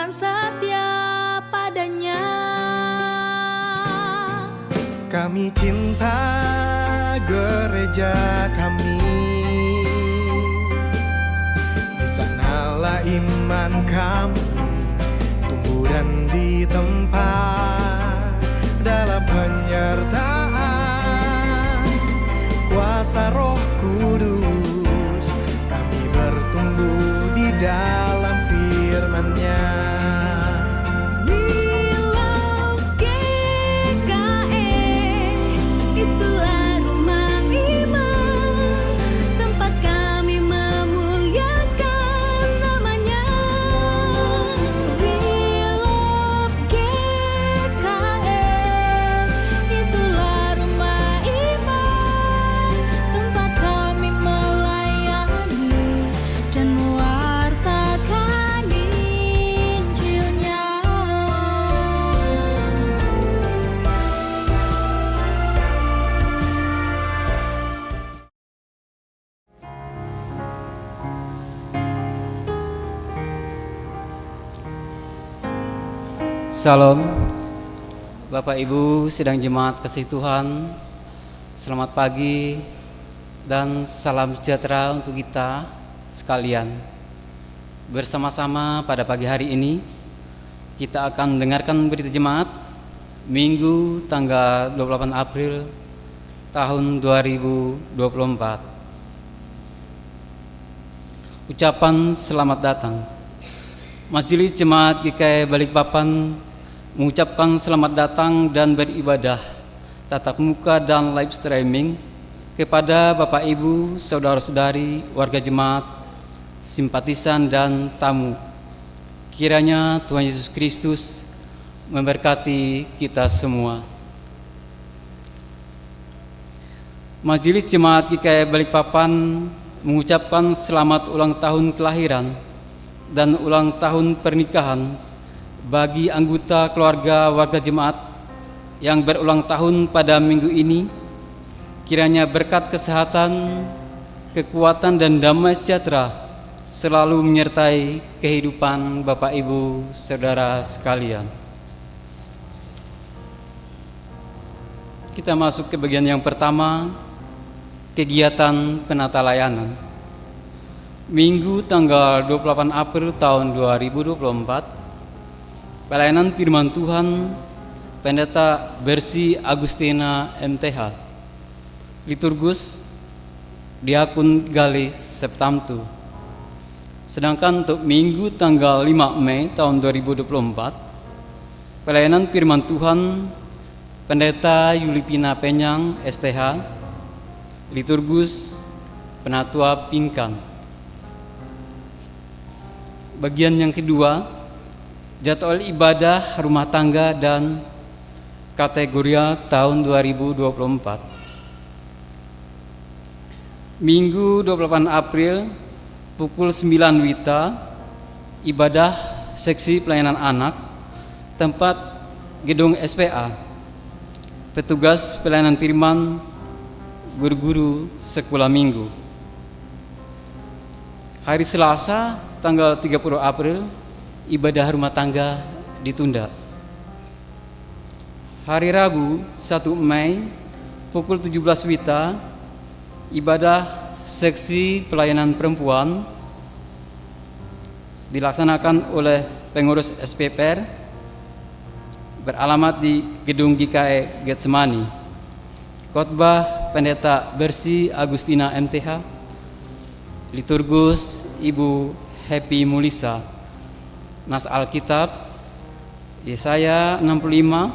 akan setia padanya. Kami cinta gereja kami, di sanalah iman kami tumbuh dan ditempa dalam penyertaan kuasa Roh Kudus. Kami bertumbuh di dalam firman-Nya. Salam, Bapak Ibu sidang jemaat kasih Tuhan, selamat pagi dan salam sejahtera untuk kita sekalian. Bersama-sama pada pagi hari ini kita akan mendengarkan berita jemaat Minggu tanggal 28 April tahun 2024. Ucapan selamat datang. Majelis Jemaat GKI Balikpapan mengucapkan selamat datang dan beribadah tatap muka dan live streaming kepada Bapak Ibu, saudara-saudari, warga jemaat, simpatisan dan tamu. Kiranya Tuhan Yesus Kristus memberkati kita semua. Majelis Jemaat GKI Balikpapan mengucapkan selamat ulang tahun kelahiran dan ulang tahun pernikahan bagi anggota keluarga warga jemaat yang berulang tahun pada minggu ini. Kiranya berkat kesehatan, kekuatan dan damai sejahtera selalu menyertai kehidupan Bapak Ibu saudara sekalian. Kita masuk ke bagian yang pertama, kegiatan penata layanan. Minggu tanggal 28 April tahun 2024, pelayanan firman Tuhan Pendeta Bersi Agustina MTH, liturgus Diakun Gali Septamtu. Sedangkan untuk Minggu tanggal 5 Mei tahun 2024, pelayanan firman Tuhan Pendeta Yulipina Penyang STH, liturgus Penatua Pingkan. Bagian yang kedua, jadwal ibadah rumah tangga dan kategoria tahun 2024. Minggu 28 April pukul 9 WITA, ibadah seksi pelayanan anak, tempat gedung SPA, petugas pelayanan firman, guru-guru sekolah minggu. Hari Selasa tanggal 30 April, ibadah rumah tangga ditunda. Hari Rabu 1 Mei pukul 17 WITA, ibadah seksi pelayanan perempuan dilaksanakan oleh pengurus SPPR beralamat di Gedung GKI Getsemani. Khotbah Pendeta Bersi Agustina MTH, liturgus Ibu Happy Mulisa. Nas Alkitab Yesaya 65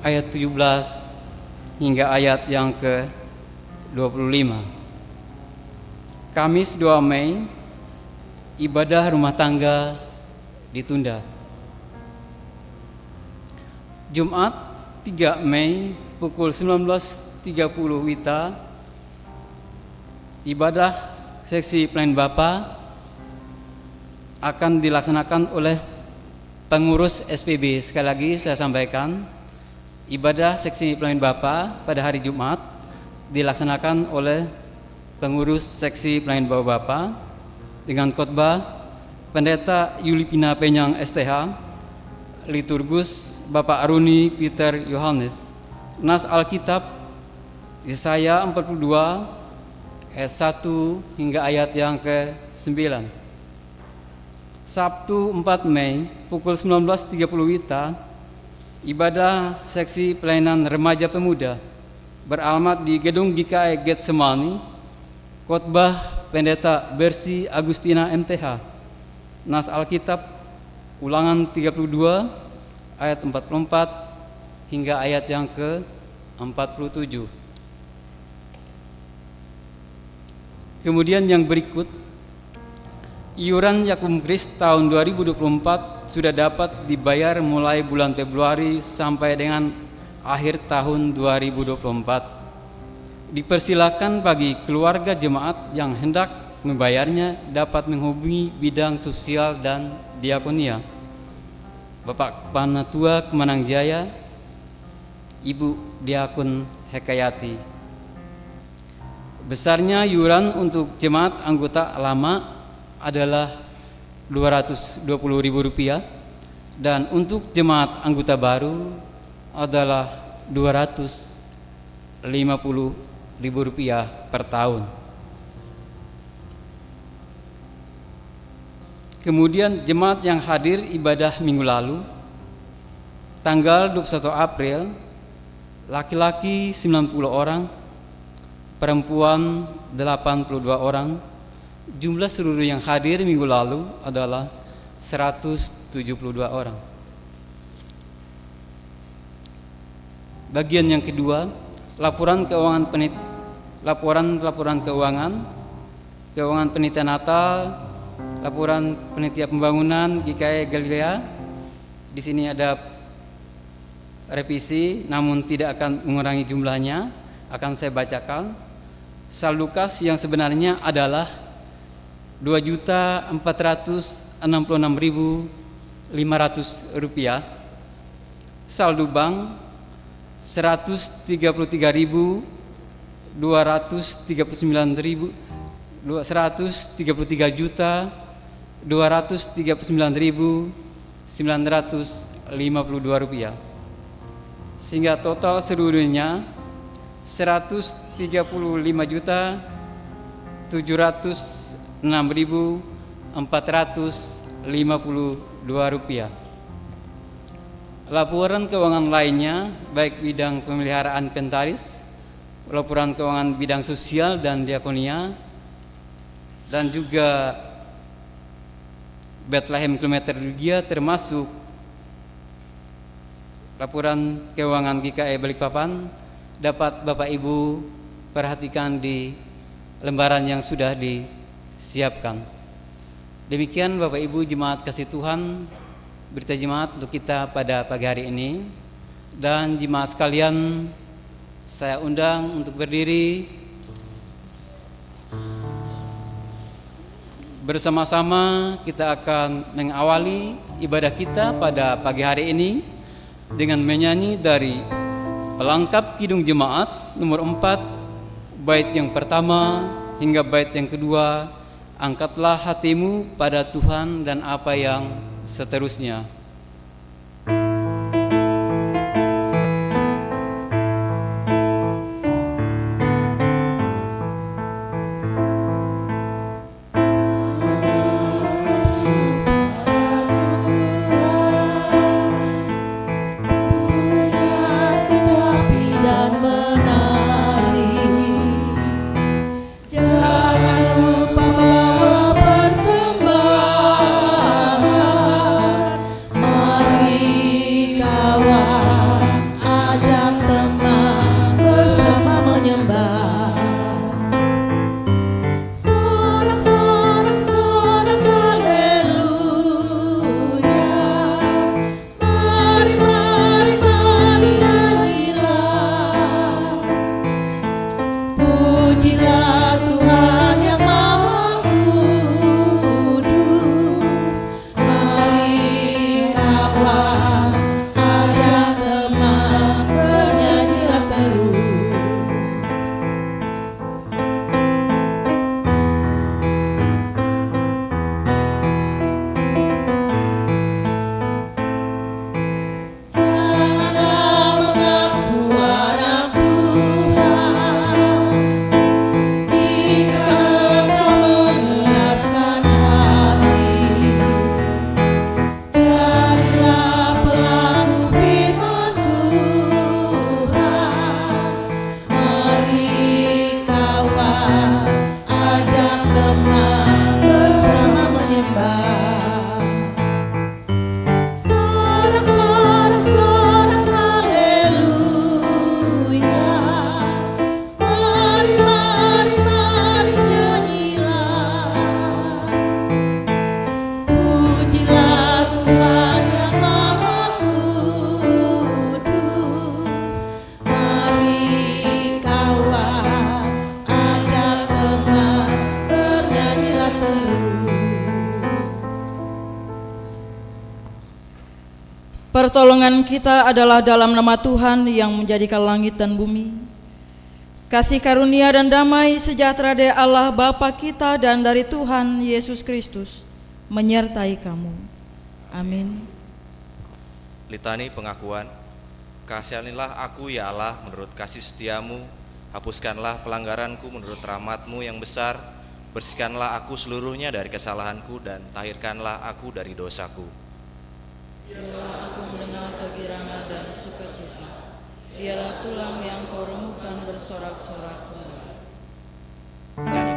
ayat 17 hingga ayat yang ke-25. Kamis 2 Mei, ibadah rumah tangga ditunda. Jumat 3 Mei pukul 19.30 WITA, ibadah seksi pelayan Bapa akan dilaksanakan oleh pengurus SPB. Sekali lagi saya sampaikan, ibadah seksi pelayan Bapa pada hari Jumat dilaksanakan oleh pengurus seksi pelayan Bapa dengan khotbah Pendeta Yulipina Penyang STH, Liturgus Bapak Aruni Peter Yohanes. Nas Alkitab Yesaya 42 ayat 1 hingga ayat yang ke-9. Sabtu 4 Mei pukul 19.30 WITA, ibadah seksi pelayanan remaja pemuda beralamat di Gedung GKI Getsemani. Khotbah Pendeta Bersi Agustina MTH. Nas Alkitab Ulangan 32 ayat 44 hingga ayat yang ke-47. Kemudian yang berikut, iuran Yakum Kris tahun 2024 sudah dapat dibayar mulai bulan Februari sampai dengan akhir tahun 2024. Dipersilakan bagi keluarga jemaat yang hendak membayarnya dapat menghubungi bidang sosial dan diakonia Bapak Panatua Kemanang Jaya, Ibu Diakun Hekayati. Besarnya iuran untuk jemaat anggota lama adalah Rp220.000 dan untuk jemaat anggota baru adalah Rp250.000 per tahun. Kemudian jemaat yang hadir ibadah minggu lalu tanggal 21 April, laki-laki 90 orang, perempuan 82 orang. Jumlah seluruh yang hadir minggu lalu adalah 172 orang. Bagian yang kedua, laporan keuangan keuangan penitia Natal, laporan penitia pembangunan GKI Galilea. Di sini ada revisi, namun tidak akan mengurangi jumlahnya. Akan saya bacakan. Saldo kas yang sebenarnya adalah Rp2.466.500. Saldo bank Rp133.239.952, sehingga total seluruhnya Rp135.706.452. Laporan keuangan lainnya baik bidang pemeliharaan inventaris, laporan keuangan bidang sosial dan diakonia, dan juga Bethlehem Kilometer Rugia, termasuk laporan keuangan GKI Balikpapan, dapat Bapak Ibu perhatikan di lembaran yang sudah disiapkan. Demikian Bapak Ibu jemaat kasih Tuhan, berita jemaat untuk kita pada pagi hari ini. Dan jemaat sekalian, saya undang untuk berdiri bersama-sama. Kita akan mengawali ibadah kita pada pagi hari ini dengan menyanyi dari pelengkap Kidung Jemaat nomor 4, bait yang pertama hingga bait yang kedua. Angkatlah hatimu pada Tuhan, dan apa yang seterusnya. Jangan lupa bawa persembahan Pertolongan kita adalah dalam nama Tuhan yang menjadikan langit dan bumi. Kasih karunia dan damai sejahtera dari Allah Bapa kita dan dari Tuhan Yesus Kristus menyertai kamu. Amin. Litani pengakuan. Kasihanilah aku ya Allah menurut kasih setiamu, hapuskanlah pelanggaranku menurut rahmat-Mu yang besar, bersihkanlah aku seluruhnya dari kesalahanku dan tahirkanlah aku dari dosaku. Biarlah aku mendengar kegirangan dan sukacita, biarlah tulang yang kau remukkan bersorak-sorak kembali. Menyanyi.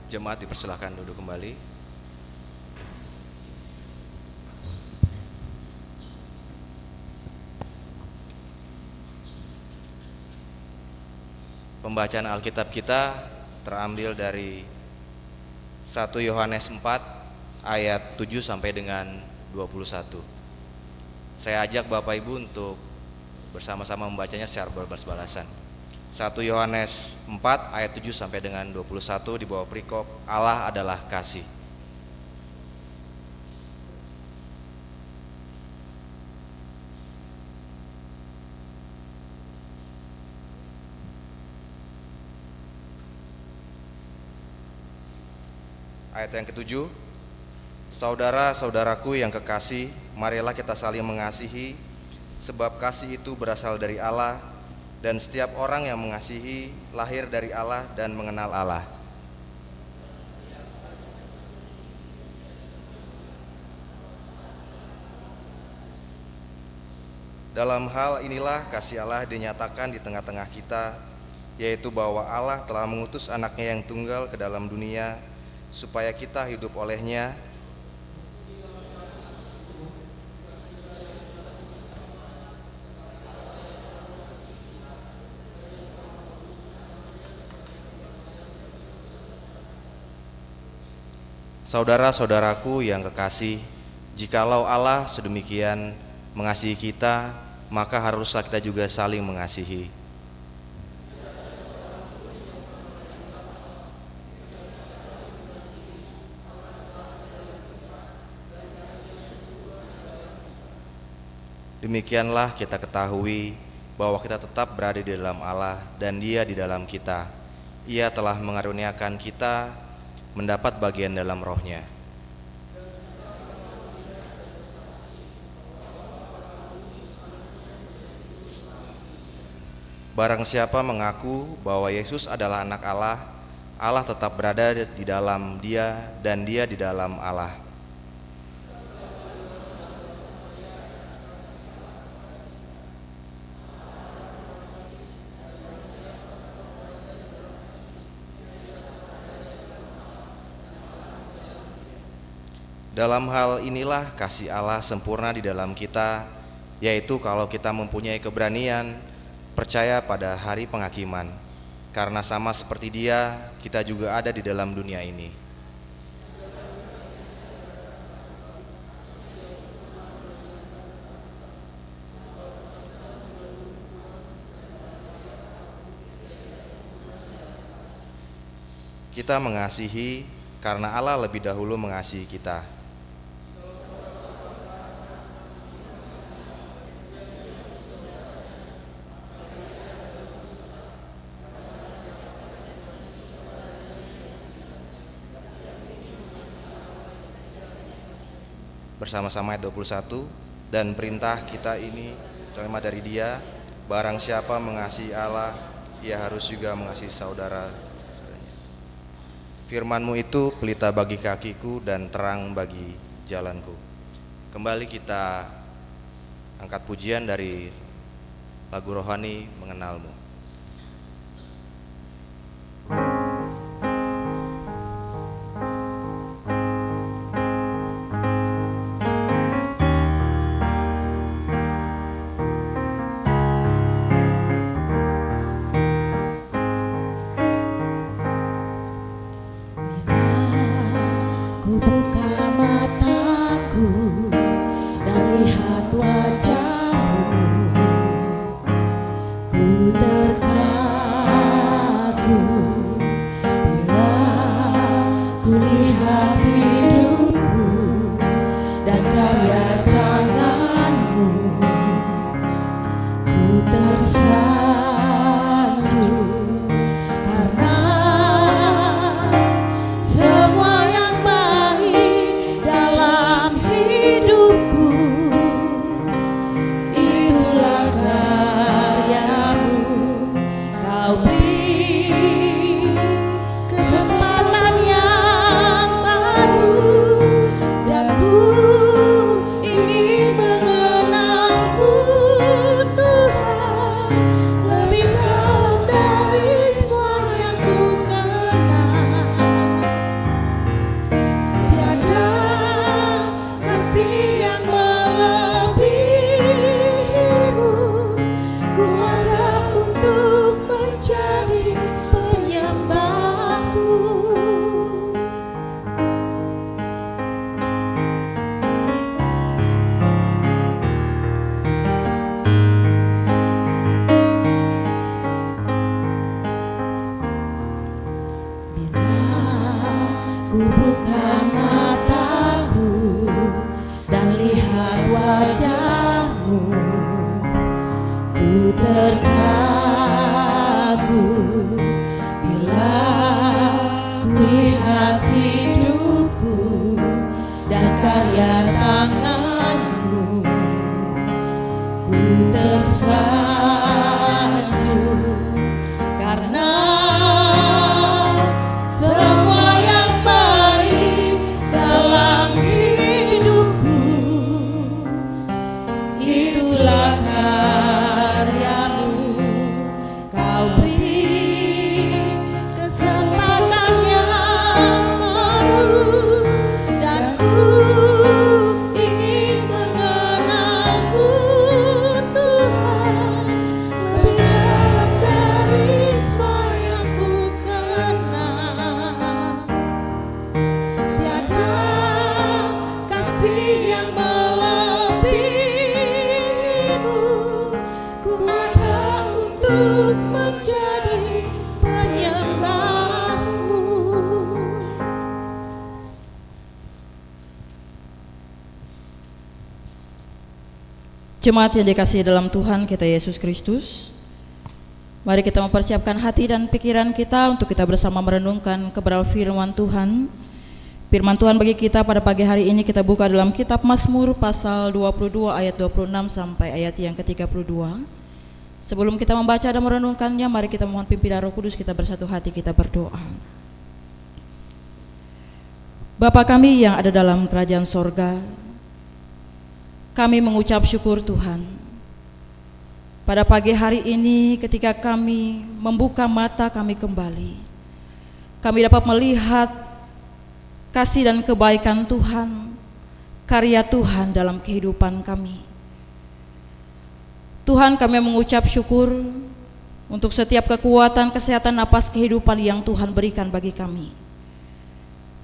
Jemaat dipersilahkan duduk kembali. Pembacaan Alkitab kita terambil dari 1 Yohanes 4 ayat 7 sampai dengan 21. Saya ajak Bapak Ibu untuk bersama-sama membacanya secara berbalas-balasan. 1 Yohanes 4 ayat 7 sampai dengan 21 di bawah perikop Allah adalah kasih. Ayat yang ketujuh, saudara-saudaraku yang kekasih, marilah kita saling mengasihi, sebab kasih itu berasal dari Allah, dan setiap orang yang mengasihi lahir dari Allah dan mengenal Allah. Dalam hal inilah kasih Allah dinyatakan di tengah-tengah kita, yaitu bahwa Allah telah mengutus anaknya yang tunggal ke dalam dunia, supaya kita hidup olehnya. Saudara-saudaraku yang kekasih, jikalau Allah sedemikian mengasihi kita, maka haruslah kita juga saling mengasihi. Demikianlah kita ketahui bahwa kita tetap berada di dalam Allah dan Dia di dalam kita. Ia telah mengaruniakan kita mendapat bagian dalam rohnya. Barang siapa mengaku bahwa Yesus adalah anak Allah, Allah tetap berada di dalam Dia dan Dia di dalam Allah. Dalam hal inilah kasih Allah sempurna di dalam kita, yaitu kalau kita mempunyai keberanian percaya pada hari penghakiman, karena sama seperti Dia, kita juga ada di dalam dunia ini. Kita mengasihi karena Allah lebih dahulu mengasihi kita. Bersama-sama ayat 21, dan perintah kita ini terima dari Dia, barang siapa mengasihi Allah, ia harus juga mengasihi saudara. Firman-Mu itu pelita bagi kakiku dan terang bagi jalanku. Kembali kita angkat pujian dari lagu rohani Mengenal-Mu. buka mataku dan lihat wajahmu, ku terkagum bila ku lihat hidupku dan karya tanganmu, ku tersanjung karena semua yang baik dalam hidupku itulah karyamu. Kau beri kesempatan yang baru dan ku ingin mengenalmu Tuhan lebih dalam dari semua yang ku kenal. Tiada kasih yang melebihimu, ku ada untuk menjadi penyembahmu. Jemaat yang dikasihi dalam Tuhan kita Yesus Kristus, mari kita mempersiapkan hati dan pikiran kita untuk kita bersama merenungkan kebenaran firman Tuhan. Firman Tuhan bagi kita pada pagi hari ini kita buka dalam kitab Mazmur pasal 22 ayat 26 sampai ayat yang ke-32. Sebelum kita membaca dan merenungkannya, mari kita mohon pimpinan Roh Kudus, kita bersatu hati, kita berdoa. Bapa kami yang ada dalam kerajaan sorga, kami mengucap syukur Tuhan. Pada pagi hari ini ketika kami membuka mata kami kembali, kami dapat melihat kasih dan kebaikan Tuhan, karya Tuhan dalam kehidupan kami. Tuhan, kami mengucap syukur untuk setiap kekuatan, kesehatan, napas kehidupan yang Tuhan berikan bagi kami.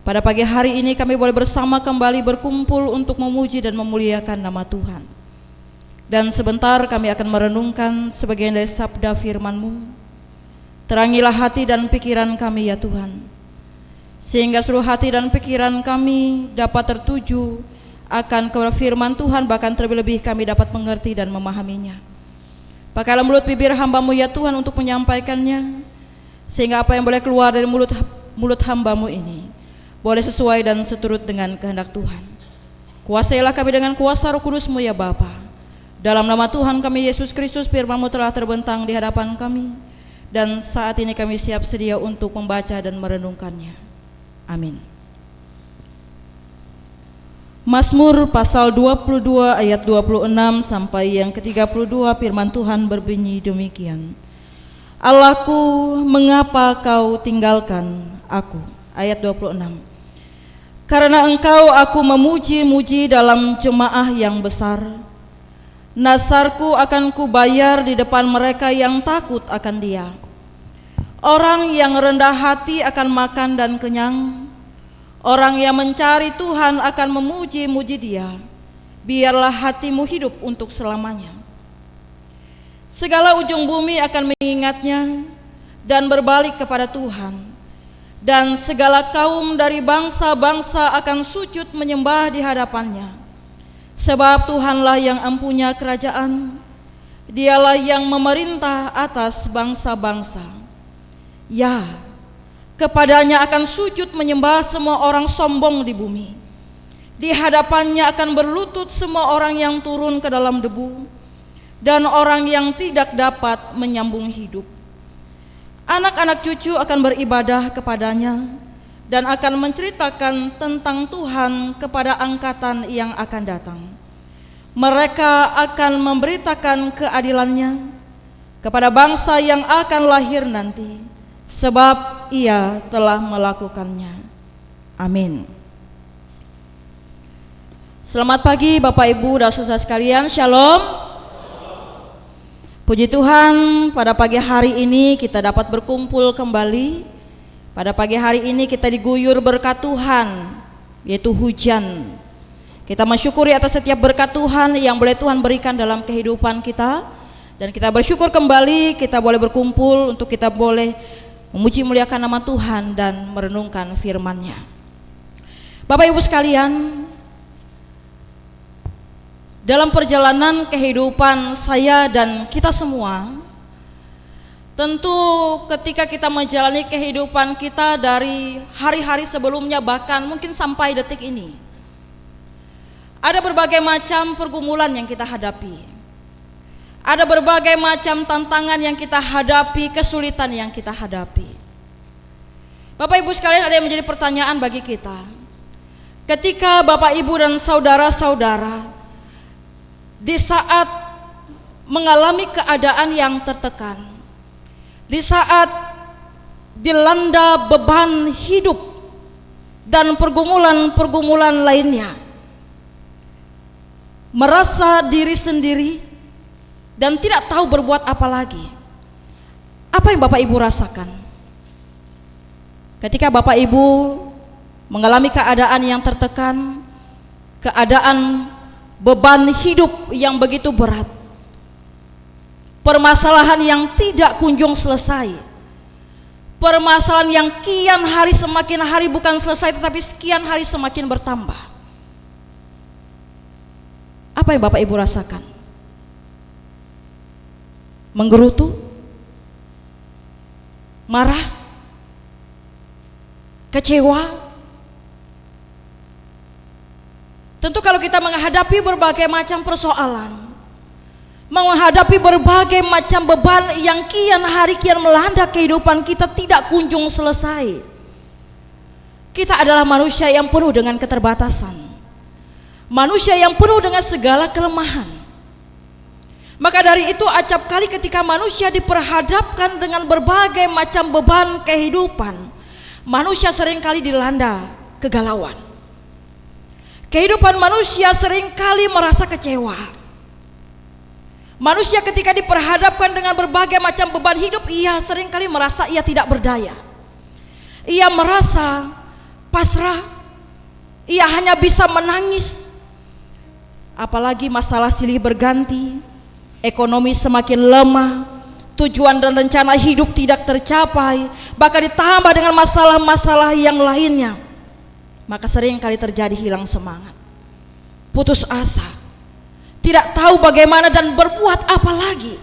Pada pagi hari ini kami boleh bersama kembali berkumpul untuk memuji dan memuliakan nama Tuhan. Dan sebentar kami akan merenungkan sebagian dari sabda firman-Mu. Terangilah hati dan pikiran kami ya Tuhan, sehingga seluruh hati dan pikiran kami dapat tertuju akan kepada firman Tuhan, bahkan terlebih-lebih kami dapat mengerti dan memahaminya. Pakailah mulut bibir hamba-Mu ya Tuhan untuk menyampaikannya, sehingga apa yang boleh keluar dari mulut hamba-Mu ini boleh sesuai dan seturut dengan kehendak Tuhan. Kuasailah kami dengan kuasa Roh Kudus-Mu ya Bapa. Dalam nama Tuhan kami Yesus Kristus, firman-Mu telah terbentang di hadapan kami, dan saat ini kami siap sedia untuk membaca dan merenungkannya. Amin. Mazmur pasal 22 ayat 26 sampai yang ke-32, firman Tuhan berbunyi demikian. Allahku, mengapa kau tinggalkan aku? Ayat 26. Karena engkau aku memuji-muji dalam jemaah yang besar. Nasarku akan kubayar di depan mereka yang takut akan Dia. Orang yang rendah hati akan makan dan kenyang. Orang yang mencari Tuhan akan memuji-muji Dia. Biarlah hatimu hidup untuk selamanya. Segala ujung bumi akan mengingatnya dan berbalik kepada Tuhan. Dan segala kaum dari bangsa-bangsa akan sujud menyembah di hadapannya. Sebab Tuhanlah yang empunya kerajaan, Dialah yang memerintah atas bangsa-bangsa. Ya, kepadanya akan sujud menyembah semua orang sombong di bumi. Di hadapannya akan berlutut semua orang yang turun ke dalam debu, dan orang yang tidak dapat menyambung hidup. Anak-anak cucu akan beribadah kepadanya dan akan menceritakan tentang Tuhan kepada angkatan yang akan datang. Mereka akan memberitakan keadilannya kepada bangsa yang akan lahir nanti, sebab Ia telah melakukannya. Amin. Selamat pagi Bapak Ibu dan saudara sekalian, Shalom. Puji Tuhan, pada pagi hari ini kita dapat berkumpul kembali. Pada pagi hari ini kita diguyur berkat Tuhan, yaitu hujan. Kita mensyukuri atas setiap berkat Tuhan yang boleh Tuhan berikan dalam kehidupan kita. Dan kita bersyukur kembali kita boleh berkumpul untuk kita boleh memuji muliakan nama Tuhan dan merenungkan firman-Nya. Bapak Ibu sekalian, dalam perjalanan kehidupan saya dan kita semua, tentu ketika kita menjalani kehidupan kita dari hari-hari sebelumnya, bahkan mungkin sampai detik ini, ada berbagai macam pergumulan yang kita hadapi, ada berbagai macam tantangan yang kita hadapi, kesulitan yang kita hadapi. Bapak Ibu sekalian, ada yang menjadi pertanyaan bagi kita. Ketika Bapak Ibu dan saudara-saudara di saat mengalami keadaan yang tertekan, di saat dilanda beban hidup dan pergumulan-pergumulan lainnya, merasa diri sendiri dan tidak tahu berbuat apa lagi, apa yang Bapak Ibu rasakan? Ketika Bapak Ibu mengalami keadaan yang tertekan, keadaan beban hidup yang begitu berat, permasalahan yang tidak kunjung selesai, permasalahan yang kian hari semakin hari bukan selesai tetapi sekian hari semakin bertambah. Apa yang Bapak Ibu rasakan? Menggerutu? Marah? Kecewa? Tentu kalau kita menghadapi berbagai macam persoalan, menghadapi berbagai macam beban yang kian hari kian melanda kehidupan kita tidak kunjung selesai. Kita adalah manusia yang penuh dengan keterbatasan, manusia yang penuh dengan segala kelemahan. Maka dari itu acap kali ketika manusia diperhadapkan dengan berbagai macam beban kehidupan, manusia seringkali dilanda kegalauan. Kehidupan manusia seringkali merasa kecewa. Manusia ketika diperhadapkan dengan berbagai macam beban hidup, ia seringkali merasa ia tidak berdaya. Ia merasa pasrah. Ia hanya bisa menangis. Apalagi masalah silih berganti, ekonomi semakin lemah, tujuan dan rencana hidup tidak tercapai, bahkan ditambah dengan masalah-masalah yang lainnya. Maka sering kali terjadi hilang semangat, putus asa, tidak tahu bagaimana dan berbuat apa lagi,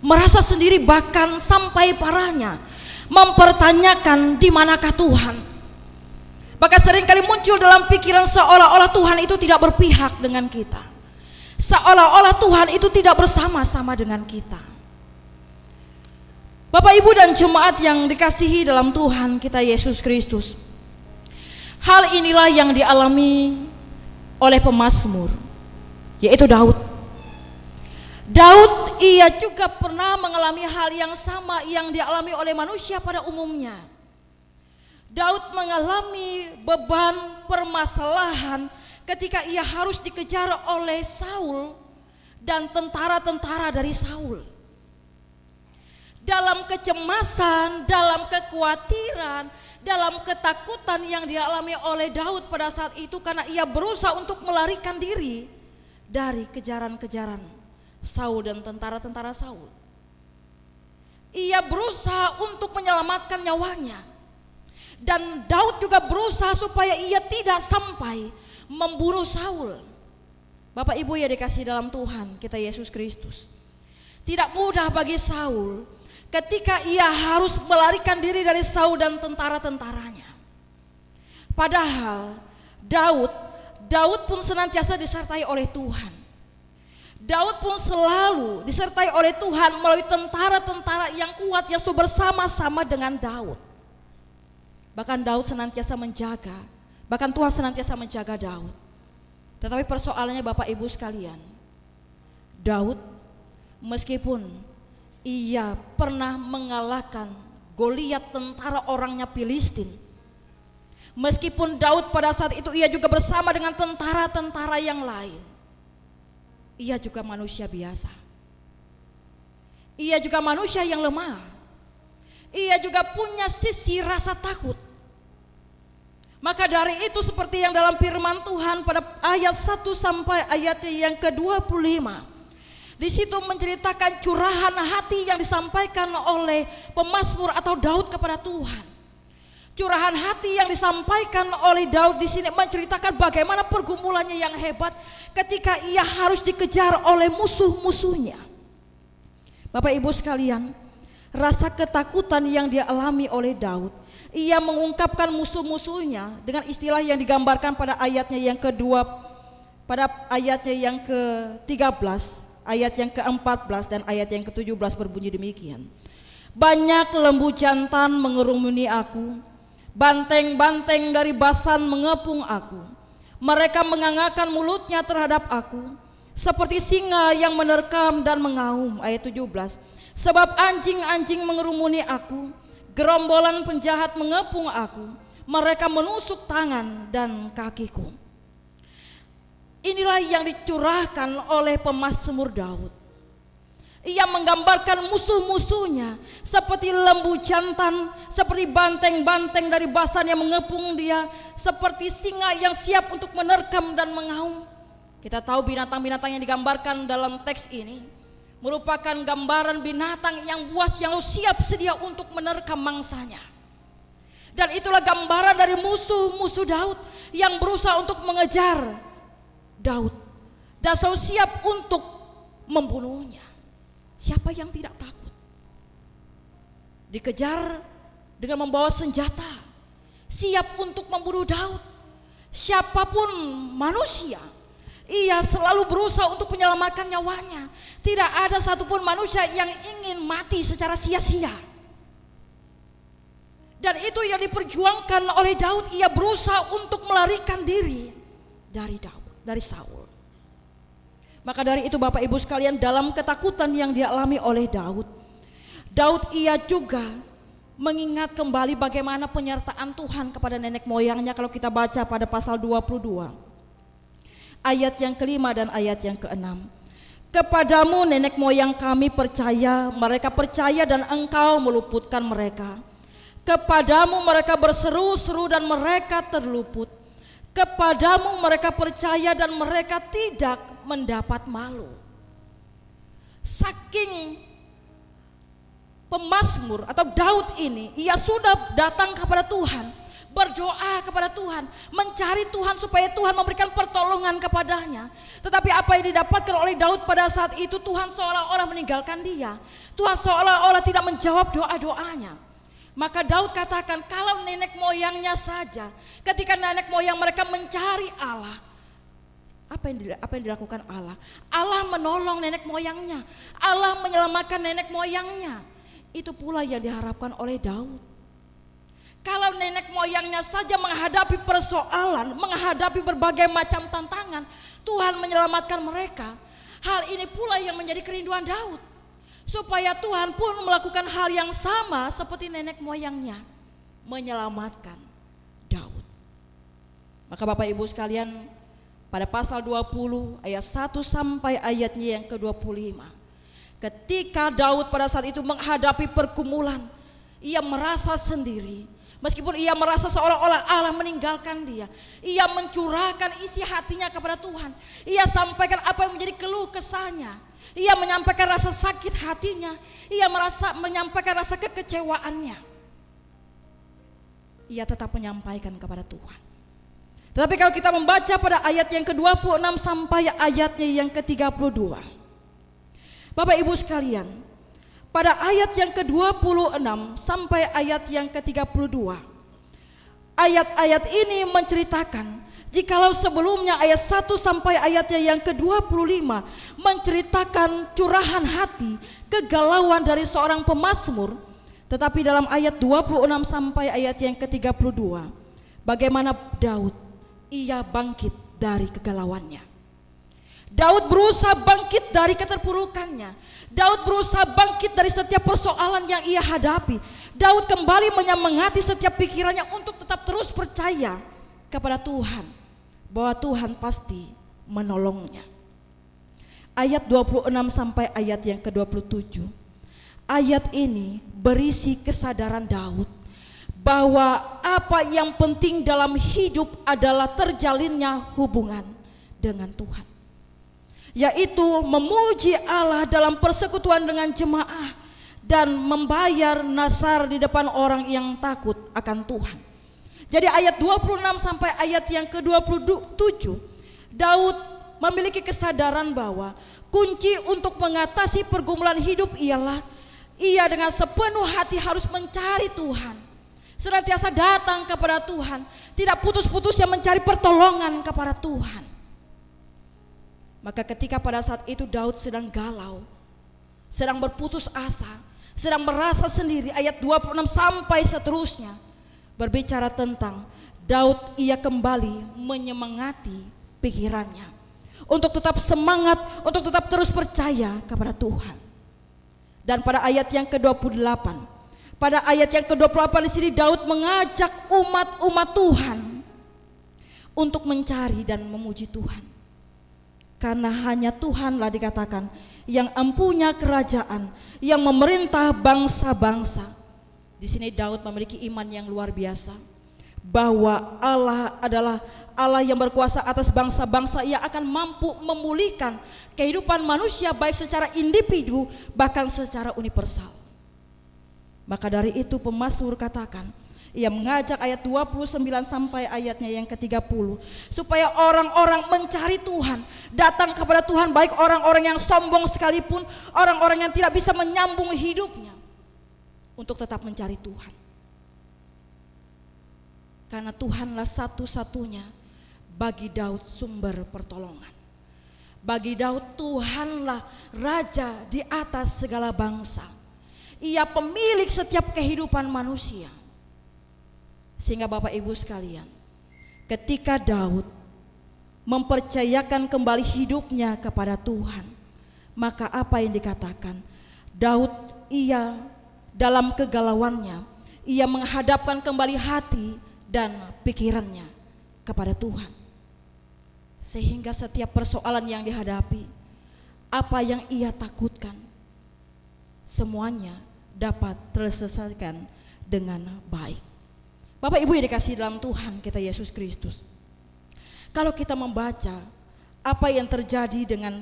merasa sendiri, bahkan sampai parahnya mempertanyakan di manakah Tuhan. Maka sering kali muncul dalam pikiran seolah-olah Tuhan itu tidak berpihak dengan kita, seolah-olah Tuhan itu tidak bersama-sama dengan kita. Bapak Ibu dan jemaat yang dikasihi dalam Tuhan kita Yesus Kristus, hal inilah yang dialami oleh pemazmur, yaitu Daud. Daud ia juga pernah mengalami hal yang sama yang dialami oleh manusia pada umumnya. Daud mengalami beban permasalahan ketika ia harus dikejar oleh Saul dan tentara-tentara dari Saul. Dalam kecemasan, dalam kekhawatiran, dalam ketakutan yang dialami oleh Daud pada saat itu, karena ia berusaha untuk melarikan diri dari kejaran-kejaran Saul dan tentara-tentara Saul. Ia berusaha untuk menyelamatkan nyawanya, dan Daud juga berusaha supaya ia tidak sampai membunuh Saul. Bapak Ibu yang dikasihi dalam Tuhan kita Yesus Kristus, tidak mudah bagi Saul ketika ia harus melarikan diri dari Saul dan tentara-tentaranya. Padahal Daud pun senantiasa disertai oleh Tuhan. Daud pun selalu disertai oleh Tuhan melalui tentara-tentara yang kuat yang sudah bersama-sama dengan Daud. Bahkan Daud senantiasa menjaga, bahkan Tuhan senantiasa menjaga Daud. Tetapi persoalannya Bapak Ibu sekalian, Daud meskipun ia pernah mengalahkan Goliat, tentara orangnya Filistin, meskipun Daud pada saat itu ia juga bersama dengan tentara-tentara yang lain, ia juga manusia biasa. Ia juga manusia yang lemah. Ia juga punya sisi rasa takut. Maka dari itu seperti yang dalam firman Tuhan pada ayat 1 sampai ayat yang ke-25, di situ menceritakan curahan hati yang disampaikan oleh pemazmur atau Daud kepada Tuhan. Curahan hati yang disampaikan oleh Daud di sini menceritakan bagaimana pergumulannya yang hebat ketika ia harus dikejar oleh musuh-musuhnya. Bapak Ibu sekalian, rasa ketakutan yang dia alami oleh Daud, ia mengungkapkan musuh-musuhnya dengan istilah yang digambarkan pada ayatnya yang kedua, pada ayatnya yang ke-13, ayat yang ke-14 dan ayat yang ke-17 berbunyi demikian. Banyak lembu jantan mengerumuni aku, banteng-banteng dari Basan mengepung aku. Mereka mengangakkan mulutnya terhadap aku, seperti singa yang menerkam dan mengaum. Ayat 17. Sebab anjing-anjing mengerumuni aku, gerombolan penjahat mengepung aku. Mereka menusuk tangan dan kakiku. Inilah yang dicurahkan oleh pemazmur Daud. Ia menggambarkan musuh-musuhnya seperti lembu jantan, seperti banteng-banteng dari Basan yang mengepung dia, seperti singa yang siap untuk menerkam dan mengaum. Kita tahu binatang-binatang yang digambarkan dalam teks ini merupakan gambaran binatang yang buas yang siap sedia untuk menerkam mangsanya. Dan itulah gambaran dari musuh-musuh Daud yang berusaha untuk mengejar Daud dan selalu siap untuk membunuhnya. Siapa yang tidak takut? Dikejar dengan membawa senjata, siap untuk membunuh Daud. Siapapun manusia, ia selalu berusaha untuk menyelamatkan nyawanya. Tidak ada satupun manusia yang ingin mati secara sia-sia. Dan itu yang diperjuangkan oleh Daud. Ia berusaha untuk melarikan diri dari Daud, dari Saul. Maka dari itu Bapak Ibu sekalian, dalam ketakutan yang dialami oleh Daud ia juga mengingat kembali bagaimana penyertaan Tuhan kepada nenek moyangnya. Kalau kita baca pada pasal 22 ayat yang kelima dan ayat yang keenam. Kepadamu nenek moyang kami percaya, mereka percaya dan engkau meluputkan mereka. Kepadamu mereka berseru-seru dan mereka terluput. Kepadamu mereka percaya dan mereka tidak mendapat malu. Saking pemazmur atau Daud ini, ia sudah datang kepada Tuhan, berdoa kepada Tuhan, mencari Tuhan supaya Tuhan memberikan pertolongan kepadanya. Tetapi apa yang didapatkan oleh Daud pada saat itu, Tuhan seolah-olah meninggalkan dia. Tuhan seolah-olah tidak menjawab doa-doanya. Maka Daud katakan, kalau nenek moyangnya saja, ketika nenek moyang mereka mencari Allah, apa yang dilakukan Allah? Allah menolong nenek moyangnya, Allah menyelamatkan nenek moyangnya. Itu pula yang diharapkan oleh Daud. Kalau nenek moyangnya saja menghadapi persoalan, menghadapi berbagai macam tantangan, Tuhan menyelamatkan mereka. Hal ini pula yang menjadi kerinduan Daud, supaya Tuhan pun melakukan hal yang sama seperti nenek moyangnya, menyelamatkan Daud. Maka Bapak Ibu sekalian, pada pasal 20 ayat 1 sampai ayatnya yang ke-25, ketika Daud pada saat itu menghadapi pergumulan, ia merasa sendiri. Meskipun ia merasa seolah-olah Allah meninggalkan dia, ia mencurahkan isi hatinya kepada Tuhan. Ia sampaikan apa yang menjadi keluh kesahnya. Ia menyampaikan rasa sakit hatinya. Ia menyampaikan rasa kekecewaannya. Ia tetap menyampaikan kepada Tuhan. Tetapi kalau kita membaca pada ayat yang ke-26 sampai ayatnya yang ke-32, Bapak Ibu sekalian, pada ayat yang ke-26 sampai ayat yang ke-32, ayat-ayat ini menceritakan, jikalau sebelumnya ayat 1 sampai ayatnya yang ke-25 menceritakan curahan hati, kegalauan dari seorang pemazmur, tetapi dalam ayat 26 sampai ayat yang ke-32, bagaimana Daud, ia bangkit dari kegalauannya. Daud berusaha bangkit dari keterpurukannya. Daud berusaha bangkit dari setiap persoalan yang ia hadapi. Daud kembali menyemangati setiap pikirannya untuk tetap terus percaya kepada Tuhan, bahwa Tuhan pasti menolongnya. Ayat 26 sampai ayat yang ke-27. Ayat ini berisi kesadaran Daud bahwa apa yang penting dalam hidup adalah terjalinnya hubungan dengan Tuhan, yaitu memuji Allah dalam persekutuan dengan jemaah dan membayar nasar di depan orang yang takut akan Tuhan. Jadi ayat 26 sampai ayat yang ke-27, Daud memiliki kesadaran bahwa kunci untuk mengatasi pergumulan hidup ialah ia dengan sepenuh hati harus mencari Tuhan, senantiasa datang kepada Tuhan, tidak putus-putusnya mencari pertolongan kepada Tuhan. Maka ketika pada saat itu Daud sedang galau, sedang berputus asa, sedang merasa sendiri, ayat 26 sampai seterusnya berbicara tentang Daud, ia kembali menyemangati pikirannya untuk tetap semangat, untuk tetap terus percaya kepada Tuhan. Dan pada ayat yang ke-28, pada ayat yang ke-28 di sini Daud mengajak umat Tuhan untuk mencari dan memuji Tuhan. Karena hanya Tuhanlah dikatakan yang empunya kerajaan, yang memerintah bangsa-bangsa. Di sini Daud memiliki iman yang luar biasa bahwa Allah adalah Allah yang berkuasa atas bangsa-bangsa. Ia akan mampu memulihkan kehidupan manusia baik secara individu bahkan secara universal. Maka dari itu pemazmur katakan, ia mengajak ayat 29 sampai ayatnya yang ke-30 supaya orang-orang mencari Tuhan, datang kepada Tuhan, baik orang-orang yang sombong sekalipun, orang-orang yang tidak bisa menyambung hidupnya, untuk tetap mencari Tuhan. Karena Tuhanlah satu-satunya bagi Daud sumber pertolongan. Bagi Daud Tuhanlah raja di atas segala bangsa. Ia pemilik setiap kehidupan manusia. Sehingga Bapak Ibu sekalian, ketika Daud mempercayakan kembali hidupnya kepada Tuhan, maka apa yang dikatakan? Daud ia dalam kegalauannya, ia menghadapkan kembali hati dan pikirannya kepada Tuhan. Sehingga setiap persoalan yang dihadapi, apa yang ia takutkan, semuanya dapat terselesaikan dengan baik. Bapak Ibu yang dikasihi dalam Tuhan kita Yesus Kristus, kalau kita membaca apa yang terjadi dengan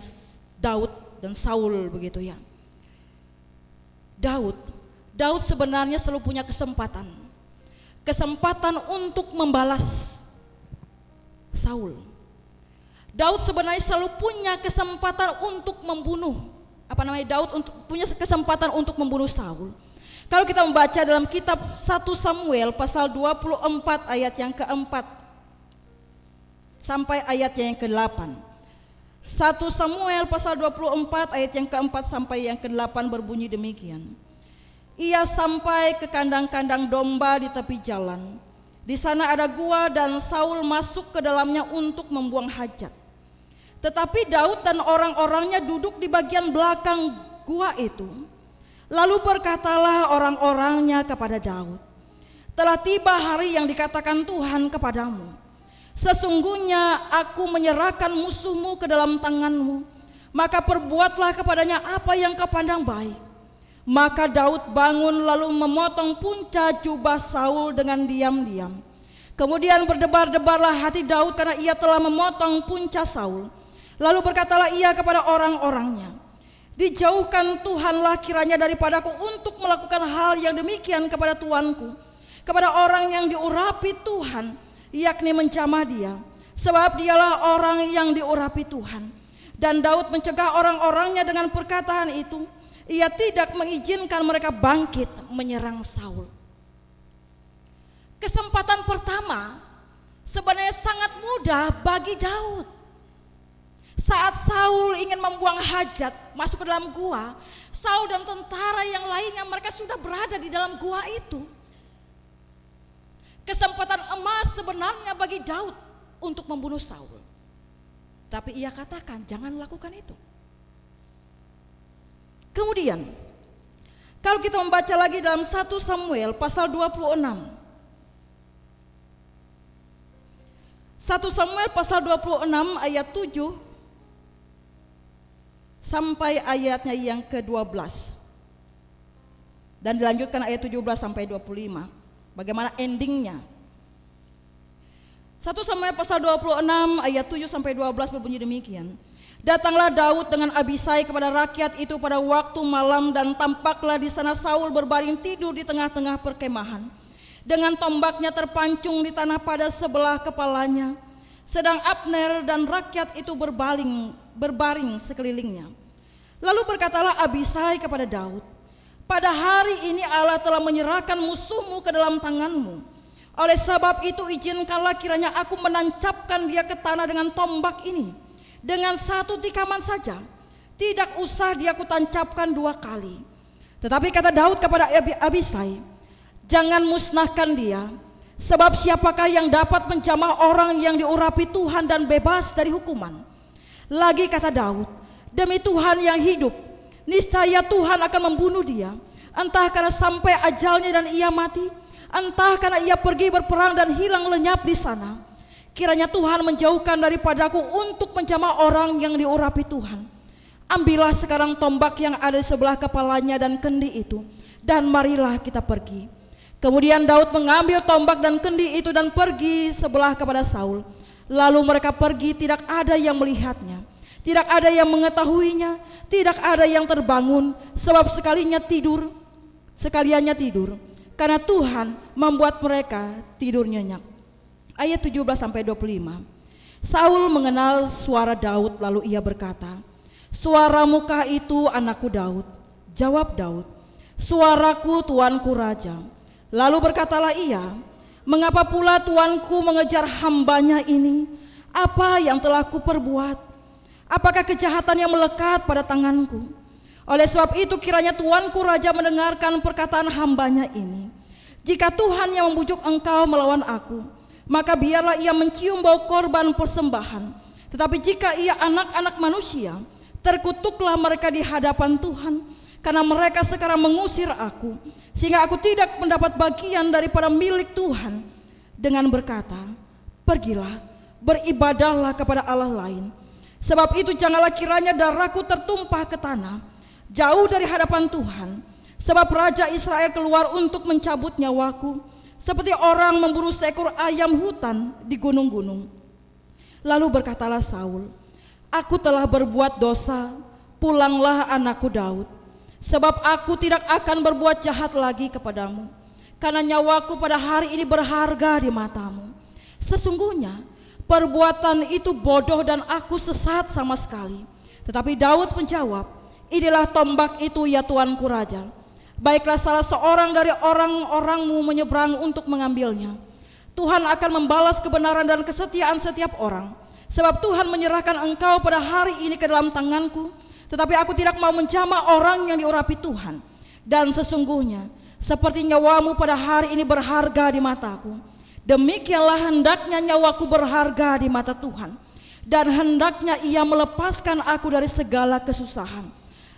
Daud dan Saul begitu ya, Daud sebenarnya selalu punya kesempatan untuk membalas Saul. Daud sebenarnya selalu punya kesempatan untuk membunuh, Daud punya kesempatan untuk membunuh Saul. Kalau kita membaca dalam kitab 1 Samuel pasal 24 ayat yang ke-4 sampai ayat yang ke-8. 1 Samuel pasal 24 ayat yang ke-4 sampai yang ke-8 berbunyi demikian. Ia sampai ke kandang-kandang domba di tepi jalan. Di sana ada gua dan Saul masuk ke dalamnya untuk membuang hajat. Tetapi Daud dan orang-orangnya duduk di bagian belakang gua itu. Lalu berkatalah orang-orangnya kepada Daud, telah tiba hari yang dikatakan Tuhan kepadamu. Sesungguhnya aku menyerahkan musuhmu ke dalam tanganmu, maka perbuatlah kepadanya apa yang kau pandang baik. Maka Daud bangun lalu memotong punca jubah Saul dengan diam-diam. Kemudian berdebar-debarlah hati Daud karena ia telah memotong punca Saul. Lalu berkatalah ia kepada orang-orangnya, dijauhkan Tuhanlah kiranya daripadaku untuk melakukan hal yang demikian kepada tuanku, kepada orang yang diurapi Tuhan, yakni menjamah dia, sebab dialah orang yang diurapi Tuhan. Dan Daud mencegah orang-orangnya dengan perkataan itu. Ia tidak mengizinkan mereka bangkit menyerang Saul. Kesempatan pertama sebenarnya sangat mudah bagi Daud. Saat Saul ingin membuang hajat masuk ke dalam gua, Saul dan tentara yang lainnya mereka sudah berada di dalam gua itu. Kesempatan emas sebenarnya bagi Daud untuk membunuh Saul. Tapi ia katakan jangan lakukan itu. Kemudian kalau kita membaca lagi dalam 1 Samuel pasal 26. 1 Samuel pasal 26 ayat 7 sampai ayatnya yang ke-12. Dan dilanjutkan ayat 17 sampai 25. Bagaimana endingnya? 1 Samuel pasal 26 ayat 7 sampai 12 berbunyi demikian. Datanglah Daud dengan Abisai kepada rakyat itu pada waktu malam, dan tampaklah di sana Saul berbaring tidur di tengah-tengah perkemahan, dengan tombaknya terpancung di tanah pada sebelah kepalanya, sedang Abner dan rakyat itu berbaring sekelilingnya. Lalu berkatalah Abisai kepada Daud, pada hari ini Allah telah menyerahkan musuhmu ke dalam tanganmu. Oleh sebab itu izinkanlah kiranya aku menancapkan dia ke tanah dengan tombak ini, dengan satu tikaman saja, tidak usah dia kutancapkan 2 kali. Tetapi kata Daud kepada Abisai, jangan musnahkan dia, sebab siapakah yang dapat menjamah orang yang diurapi Tuhan dan bebas dari hukuman. Lagi kata Daud, demi Tuhan yang hidup, niscaya Tuhan akan membunuh dia, entah karena sampai ajalnya dan ia mati, entah karena ia pergi berperang dan hilang lenyap di sana. Kiranya Tuhan menjauhkan daripadaku untuk menjamah orang yang diurapi Tuhan. Ambillah sekarang tombak yang ada di sebelah kepalanya dan kendi itu, dan marilah kita pergi. Kemudian Daud mengambil tombak dan kendi itu dan pergi sebelah kepada Saul. Lalu mereka pergi, tidak ada yang melihatnya, tidak ada yang mengetahuinya, tidak ada yang terbangun, sebab sekaliannya tidur, karena Tuhan membuat mereka tidur nyenyak. Ayat 17-25. Saul mengenal suara Daud, lalu ia berkata, suaramu kah itu anakku Daud? Jawab Daud, suaraku tuanku raja. Lalu berkatalah ia, mengapa pula tuanku mengejar hambanya ini? Apa yang telah kuperbuat? Apakah kejahatan yang melekat pada tanganku? Oleh sebab itu kiranya tuanku raja mendengarkan perkataan hambanya ini. Jika Tuhan yang membujuk engkau melawan aku, maka biarlah ia mencium bau korban persembahan. Tetapi jika ia anak-anak manusia, terkutuklah mereka di hadapan Tuhan, karena mereka sekarang mengusir aku, sehingga aku tidak mendapat bagian daripada milik Tuhan. Dengan berkata, pergilah, beribadahlah kepada Allah lain. Sebab itu janganlah kiranya darahku tertumpah ke tanah, jauh dari hadapan Tuhan. Sebab Raja Israel keluar untuk mencabut nyawaku, seperti orang memburu seekor ayam hutan di gunung-gunung. Lalu berkatalah Saul, aku telah berbuat dosa, pulanglah anakku Daud, sebab aku tidak akan berbuat jahat lagi kepadamu, karena nyawaku pada hari ini berharga di matamu. Sesungguhnya perbuatan itu bodoh dan aku sesat sama sekali. Tetapi Daud menjawab, inilah tombak itu ya tuanku raja. Baiklah salah seorang dari orang-orangmu menyeberang untuk mengambilnya. Tuhan akan membalas kebenaran dan kesetiaan setiap orang, sebab Tuhan menyerahkan engkau pada hari ini ke dalam tanganku. Tetapi aku tidak mau menjamah orang yang diurapi Tuhan. Dan sesungguhnya seperti nyawamu pada hari ini berharga di mataku, demikianlah hendaknya nyawaku berharga di mata Tuhan, dan hendaknya ia melepaskan aku dari segala kesusahan.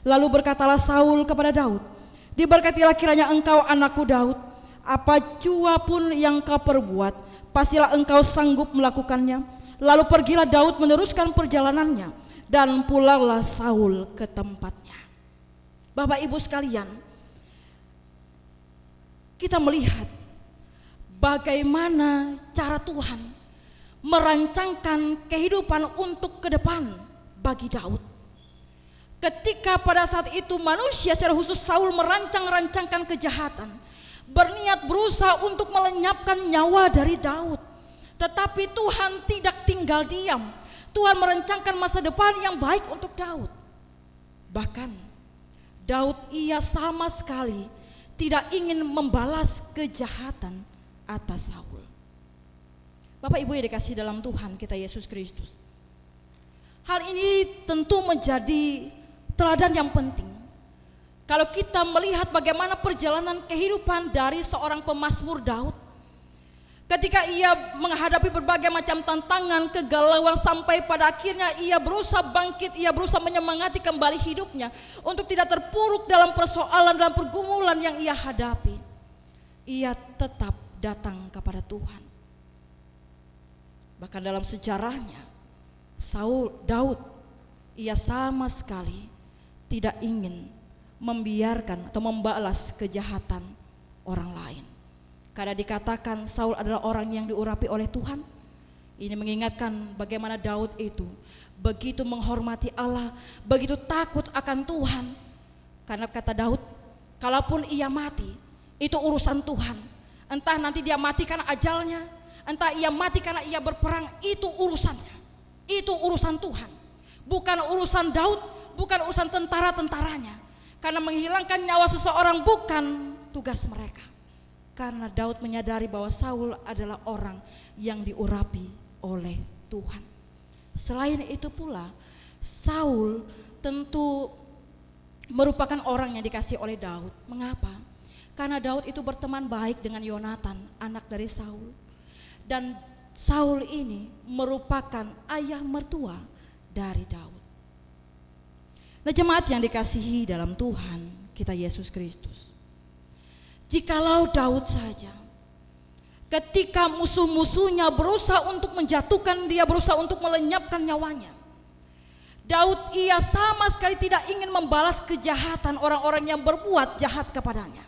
Lalu berkatalah Saul kepada Daud, diberkatilah kiranya engkau anakku Daud, apa jua pun yang kau perbuat, pastilah engkau sanggup melakukannya. Lalu pergilah Daud meneruskan perjalanannya, dan pulanglah Saul ke tempatnya. Bapak Ibu sekalian, kita melihat bagaimana cara Tuhan merancangkan kehidupan untuk ke depan bagi Daud. Ketika pada saat itu manusia, secara khusus Saul, merancang-rancangkan kejahatan, berniat berusaha untuk melenyapkan nyawa dari Daud. Tetapi Tuhan tidak tinggal diam. Tuhan merencangkan masa depan yang baik untuk Daud. Bahkan Daud ia sama sekali tidak ingin membalas kejahatan atas Saul. Bapak Ibu yang dikasihi dalam Tuhan kita Yesus Kristus, hal ini tentu menjadi teladan yang penting. Kalau kita melihat bagaimana perjalanan kehidupan dari seorang pemazmur Daud, ketika ia menghadapi berbagai macam tantangan, kegalauan, sampai pada akhirnya ia berusaha bangkit, ia berusaha menyemangati kembali hidupnya untuk tidak terpuruk dalam persoalan dan pergumulan yang ia hadapi. Ia tetap datang kepada Tuhan. Bahkan dalam sejarahnya, Daud, ia sama sekali tidak ingin membiarkan atau membalas kejahatan orang lain. Karena dikatakan Saul adalah orang yang diurapi oleh Tuhan, Ini mengingatkan bagaimana Daud itu begitu menghormati Allah, begitu takut akan Tuhan. Karena kata Daud, kalaupun ia mati, itu urusan Tuhan. Entah nanti dia mati karena ajalnya, entah ia mati karena ia berperang, itu urusannya. Itu urusan Tuhan. Bukan urusan Daud, bukan urusan tentara-tentaranya. Karena menghilangkan nyawa seseorang bukan tugas mereka. Karena Daud menyadari bahwa Saul adalah orang yang diurapi oleh Tuhan. Selain itu pula, Saul tentu merupakan orang yang dikasih oleh Daud. Mengapa? Karena Daud itu berteman baik dengan Yonatan, anak dari Saul. Dan Saul ini merupakan ayah mertua dari Daud. Nah, jemaat yang dikasihi dalam Tuhan kita Yesus Kristus, jikalau Daud saja ketika musuh-musuhnya berusaha untuk menjatuhkan dia, berusaha untuk melenyapkan nyawanya, Daud ia sama sekali tidak ingin membalas kejahatan orang-orang yang berbuat jahat kepadanya.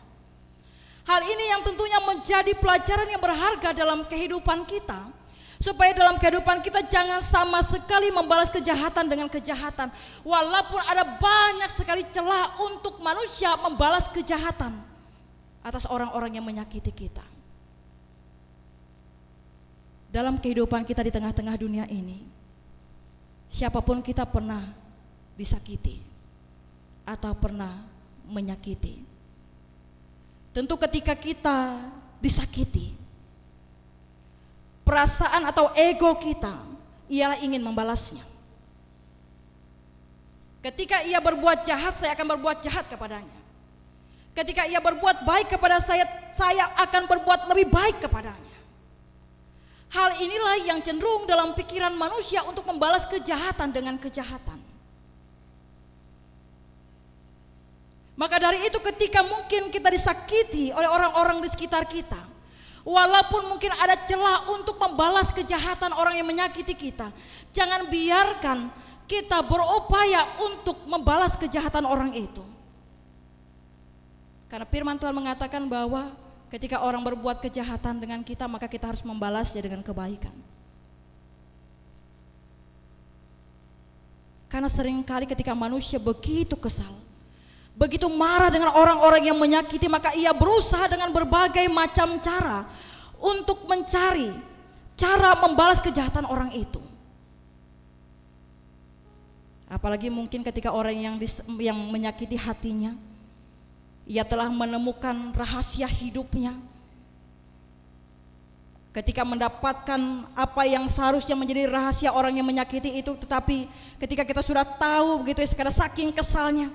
Hal ini yang tentunya menjadi pelajaran yang berharga dalam kehidupan kita, supaya dalam kehidupan kita jangan sama sekali membalas kejahatan dengan kejahatan. Walaupun ada banyak sekali celah untuk manusia membalas kejahatan atas orang-orang yang menyakiti kita. Dalam kehidupan kita di tengah-tengah dunia ini, siapapun kita pernah disakiti atau pernah menyakiti. Tentu ketika kita disakiti, perasaan atau ego kita ialah ingin membalasnya. Ketika ia berbuat jahat, saya akan berbuat jahat kepadanya. Ketika ia berbuat baik kepada saya akan berbuat lebih baik kepadanya. Hal inilah yang cenderung dalam pikiran manusia untuk membalas kejahatan dengan kejahatan. Maka dari itu ketika mungkin kita disakiti oleh orang-orang di sekitar kita, walaupun mungkin ada celah untuk membalas kejahatan orang yang menyakiti kita, jangan biarkan kita berupaya untuk membalas kejahatan orang itu. Karena firman Tuhan mengatakan bahwa ketika orang berbuat kejahatan dengan kita, maka kita harus membalasnya dengan kebaikan. Karena seringkali ketika manusia begitu kesal, begitu marah dengan orang-orang yang menyakiti, maka ia berusaha dengan berbagai macam cara untuk mencari cara membalas kejahatan orang itu. Apalagi mungkin ketika orang yang menyakiti hatinya, ia telah menemukan rahasia hidupnya. Ketika mendapatkan apa yang seharusnya menjadi rahasia orang yang menyakiti itu, tetapi ketika kita sudah tahu begitu ya, karena saking kesalnya,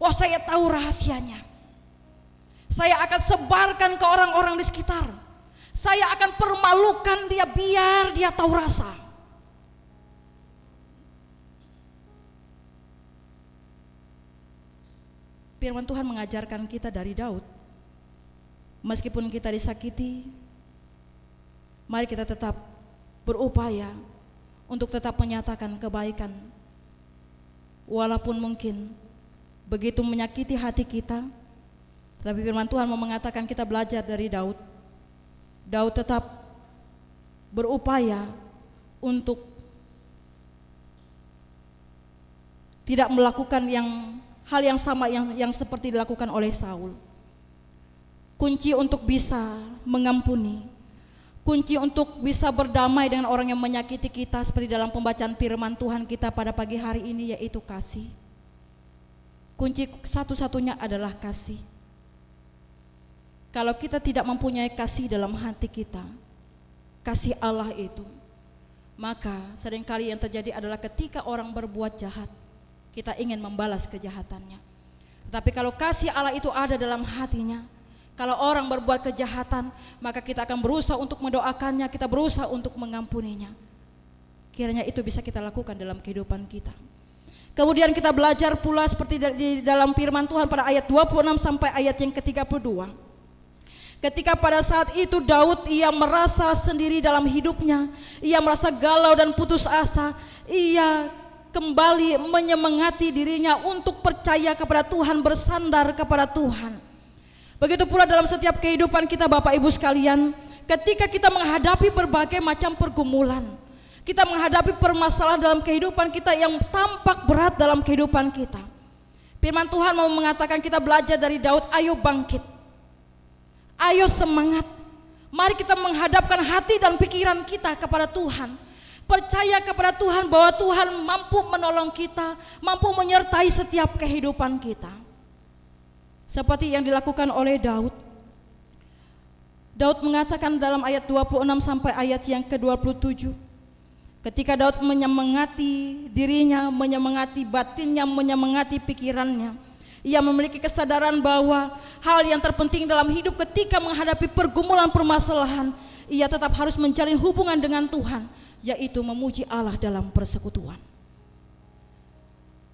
wah saya tahu rahasianya, saya akan sebarkan ke orang-orang di sekitar, saya akan permalukan dia biar dia tahu rasa. Firman Tuhan mengajarkan kita dari Daud, meskipun kita disakiti, mari kita tetap berupaya untuk tetap menyatakan kebaikan. Walaupun mungkin begitu menyakiti hati kita, tetapi firman Tuhan mau mengatakan kita belajar dari Daud. Daud tetap berupaya untuk tidak melakukan hal yang sama yang seperti dilakukan oleh Saul. Kunci untuk bisa mengampuni, kunci untuk bisa berdamai dengan orang yang menyakiti kita, seperti dalam pembacaan firman Tuhan kita pada pagi hari ini, yaitu kasih. Kunci satu-satunya adalah kasih. Kalau kita tidak mempunyai kasih dalam hati kita, kasih Allah itu, maka seringkali yang terjadi adalah ketika orang berbuat jahat, kita ingin membalas kejahatannya. Tetapi kalau kasih Allah itu ada dalam hatinya, kalau orang berbuat kejahatan, maka kita akan berusaha untuk mendoakannya, kita berusaha untuk mengampuninya. Kiranya itu bisa kita lakukan dalam kehidupan kita. Kemudian kita belajar pula seperti di dalam firman Tuhan pada ayat 26 sampai ayat yang ke-32. Ketika pada saat itu Daud ia merasa sendiri dalam hidupnya, ia merasa galau dan putus asa, ia kembali menyemangati dirinya untuk percaya kepada Tuhan, bersandar kepada Tuhan. Begitu pula dalam setiap kehidupan kita Bapak Ibu sekalian, ketika kita menghadapi berbagai macam pergumulan, Kita menghadapi permasalahan dalam kehidupan kita yang tampak berat dalam kehidupan kita. Firman Tuhan mau mengatakan kita belajar dari Daud, ayo bangkit, ayo semangat. Mari kita menghadapkan hati dan pikiran kita kepada Tuhan. Percaya kepada Tuhan bahwa Tuhan mampu menolong kita, mampu menyertai setiap kehidupan kita. Seperti yang dilakukan oleh Daud. Daud mengatakan dalam ayat 26 sampai ayat yang ke-27. Ketika Daud menyemangati dirinya, menyemangati batinnya, menyemangati pikirannya, ia memiliki kesadaran bahwa hal yang terpenting dalam hidup ketika menghadapi pergumulan permasalahan, ia tetap harus menjalin hubungan dengan Tuhan, yaitu memuji Allah dalam persekutuan.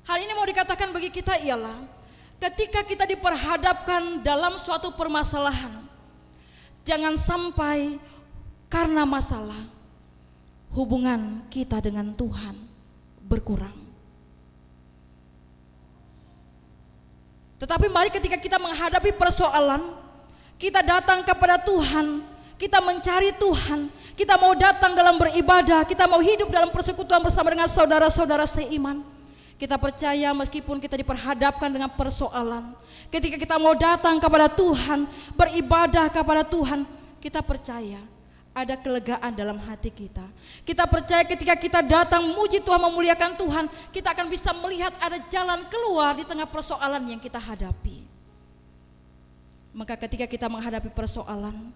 Hal ini mau dikatakan bagi kita ialah ketika kita diperhadapkan dalam suatu permasalahan, jangan sampai karena masalah hubungan kita dengan Tuhan berkurang. Tetapi mari ketika kita menghadapi persoalan, kita datang kepada Tuhan, kita mencari Tuhan, kita mau datang dalam beribadah, kita mau hidup dalam persekutuan bersama dengan saudara-saudara seiman. Kita percaya meskipun kita diperhadapkan dengan persoalan, ketika kita mau datang kepada Tuhan, beribadah kepada Tuhan, kita percaya ada kelegaan dalam hati kita. Kita percaya ketika kita datang memuji Tuhan, memuliakan Tuhan, kita akan bisa melihat ada jalan keluar di tengah persoalan yang kita hadapi. Maka ketika kita menghadapi persoalan,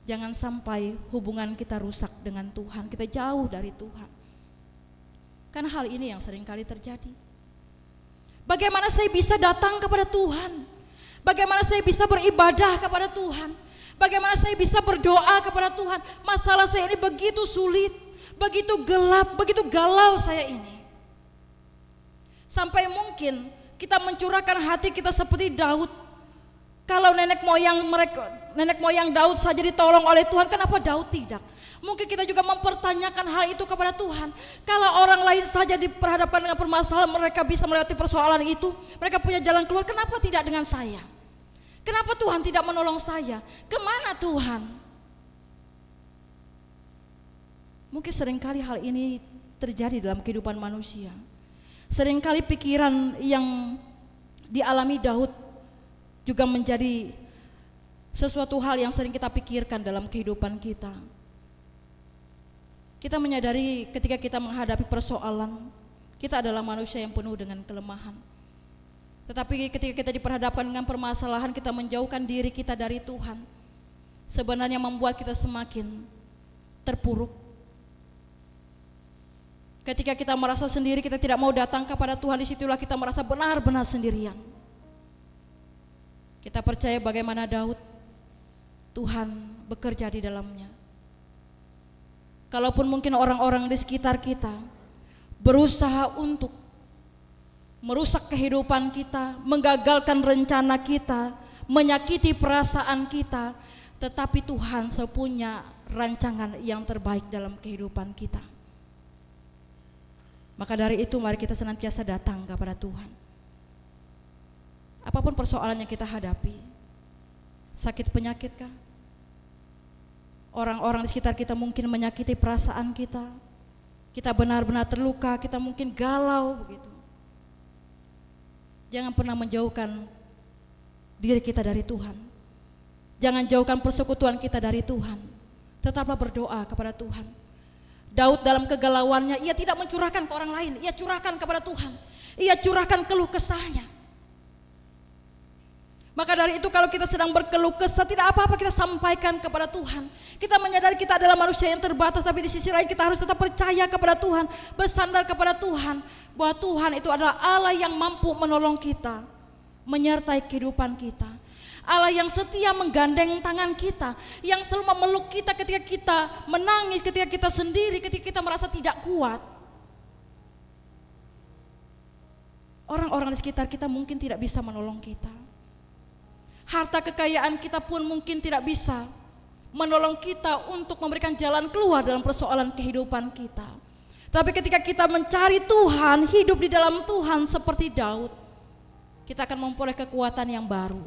jangan sampai hubungan kita rusak dengan Tuhan, kita jauh dari Tuhan. Karena hal ini yang seringkali terjadi. Bagaimana saya bisa datang kepada Tuhan? Bagaimana saya bisa beribadah kepada Tuhan? Bagaimana saya bisa berdoa kepada Tuhan? Masalah saya ini begitu sulit, begitu gelap, begitu galau saya ini. Sampai mungkin kita mencurahkan hati kita seperti Daud. Kalau nenek moyang Daud saja ditolong oleh Tuhan, kenapa Daud tidak? Mungkin kita juga mempertanyakan hal itu kepada Tuhan. Kalau orang lain saja diperhadapkan dengan permasalahan, mereka bisa melewati persoalan itu, mereka punya jalan keluar, kenapa tidak dengan saya? Kenapa Tuhan tidak menolong saya? Kemana Tuhan? Mungkin seringkali hal ini terjadi dalam kehidupan manusia. Seringkali pikiran yang dialami Daud juga menjadi sesuatu hal yang sering kita pikirkan dalam kehidupan kita. Kita menyadari ketika kita menghadapi persoalan, kita adalah manusia yang penuh dengan kelemahan. Tetapi ketika kita diperhadapkan dengan permasalahan, kita menjauhkan diri kita dari Tuhan. Sebenarnya membuat kita semakin terpuruk. Ketika kita merasa sendiri, kita tidak mau datang kepada Tuhan, disitulah kita merasa benar-benar sendirian. Kita percaya bagaimana Daud, Tuhan bekerja di dalamnya. Kalaupun mungkin orang-orang di sekitar kita berusaha untuk merusak kehidupan kita, menggagalkan rencana kita, menyakiti perasaan kita, tetapi Tuhan punya rancangan yang terbaik dalam kehidupan kita. Maka dari itu mari kita senantiasa datang kepada Tuhan. Apapun persoalan yang kita hadapi, sakit penyakit kah? Orang-orang di sekitar kita mungkin menyakiti perasaan kita, kita benar-benar terluka, kita mungkin galau begitu. Jangan pernah menjauhkan diri kita dari Tuhan. Jangan jauhkan persekutuan kita dari Tuhan. Tetaplah berdoa kepada Tuhan. Daud dalam kegalauannya, ia tidak mencurahkan ke orang lain, ia curahkan kepada Tuhan. Ia curahkan keluh kesahnya. Maka dari itu kalau kita sedang berkeluh kesah, tidak apa-apa kita sampaikan kepada Tuhan. Kita menyadari kita adalah manusia yang terbatas, tapi di sisi lain kita harus tetap percaya kepada Tuhan, bersandar kepada Tuhan, bahwa Tuhan itu adalah Allah yang mampu menolong kita, menyertai kehidupan kita. Allah yang setia menggandeng tangan kita, yang selalu memeluk kita ketika kita menangis, ketika kita sendiri, ketika kita merasa tidak kuat. Orang-orang di sekitar kita mungkin tidak bisa menolong kita. Harta kekayaan kita pun mungkin tidak bisa menolong kita untuk memberikan jalan keluar dalam persoalan kehidupan kita. Tapi ketika kita mencari Tuhan, hidup di dalam Tuhan seperti Daud, kita akan memperoleh kekuatan yang baru,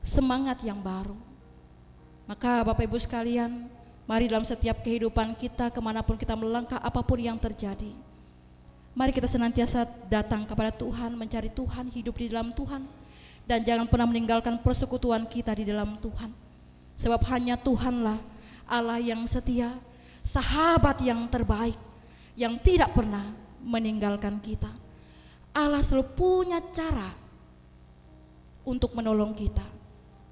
semangat yang baru. Maka Bapak Ibu sekalian, Mari dalam setiap kehidupan kita, kemanapun kita melangkah, apapun yang terjadi, mari kita senantiasa datang kepada Tuhan, mencari Tuhan, hidup di dalam Tuhan, dan jangan pernah meninggalkan persekutuan kita di dalam Tuhan. Sebab hanya Tuhanlah Allah yang setia, sahabat yang terbaik, yang tidak pernah meninggalkan kita. Allah selalu punya cara untuk menolong kita.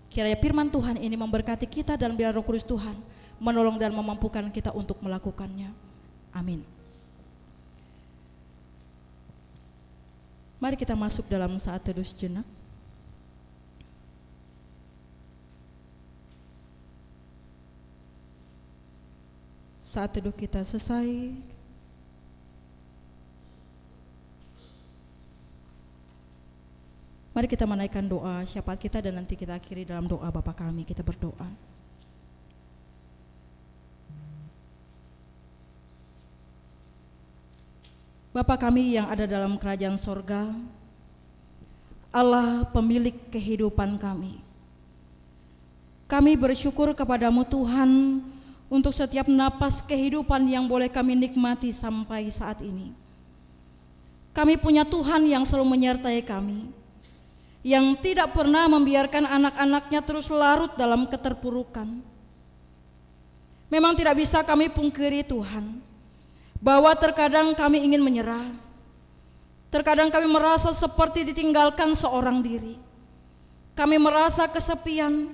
Kiranya firman Tuhan ini memberkati kita dan biar Roh Kudus Tuhan menolong dan memampukan kita untuk melakukannya. Amin. Mari kita masuk dalam saat teduh sejenak. Saat teduh kita selesai. Mari kita menaikkan doa syafaat kita dan nanti kita akhiri dalam doa Bapa kami. Kita berdoa. Bapa kami yang ada dalam kerajaan sorga, Allah pemilik kehidupan kami. Kami bersyukur kepadamu Tuhan untuk setiap napas kehidupan yang boleh kami nikmati sampai saat ini. Kami punya Tuhan yang selalu menyertai kami, yang tidak pernah membiarkan anak-anaknya terus larut dalam keterpurukan. Memang tidak bisa kami pungkiri Tuhan, bahwa terkadang kami ingin menyerah. Terkadang kami merasa seperti ditinggalkan seorang diri. Kami merasa kesepian,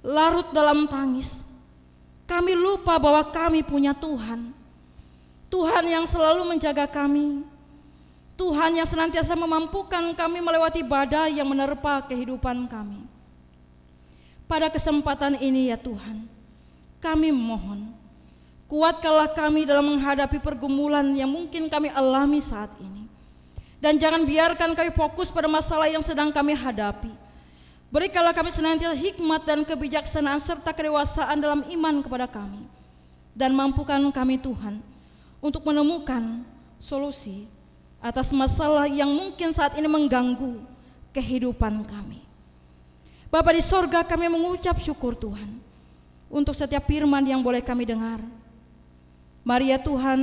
larut dalam tangis. Kami lupa bahwa kami punya Tuhan. Tuhan yang selalu menjaga kami. Tuhan yang senantiasa memampukan kami melewati badai yang menerpa kehidupan kami. Pada kesempatan ini ya Tuhan, kami mohon, kuatkanlah kami dalam menghadapi pergumulan yang mungkin kami alami saat ini. Dan jangan biarkan kami fokus pada masalah yang sedang kami hadapi. Berikanlah kami senantiasa hikmat dan kebijaksanaan serta kedewasaan dalam iman kepada kami. Dan mampukan kami Tuhan untuk menemukan solusi atas masalah yang mungkin saat ini mengganggu kehidupan kami. Bapa di sorga, kami mengucap syukur Tuhan untuk setiap firman yang boleh kami dengar. Mari ya Tuhan,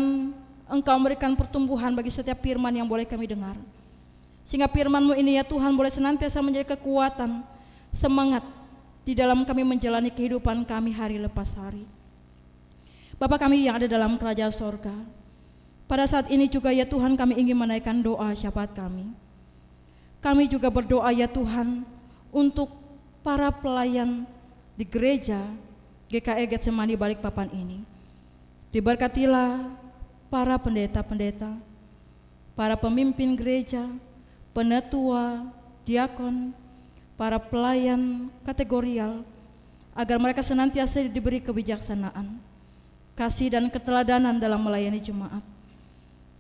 Engkau memberikan pertumbuhan bagi setiap firman yang boleh kami dengar, sehingga firman-Mu ini ya Tuhan boleh senantiasa menjadi kekuatan, semangat di dalam kami menjalani kehidupan kami hari lepas hari. Bapa kami yang ada dalam kerajaan sorga, pada saat ini juga ya Tuhan kami ingin menaikkan doa syafaat kami. Kami juga berdoa ya Tuhan untuk para pelayan di gereja GKI Getsemani Balikpapan ini. Diberkatilah para pendeta-pendeta, para pemimpin gereja, penatua, diakon, para pelayan kategorial, agar mereka senantiasa diberi kebijaksanaan, kasih dan keteladanan dalam melayani jemaat.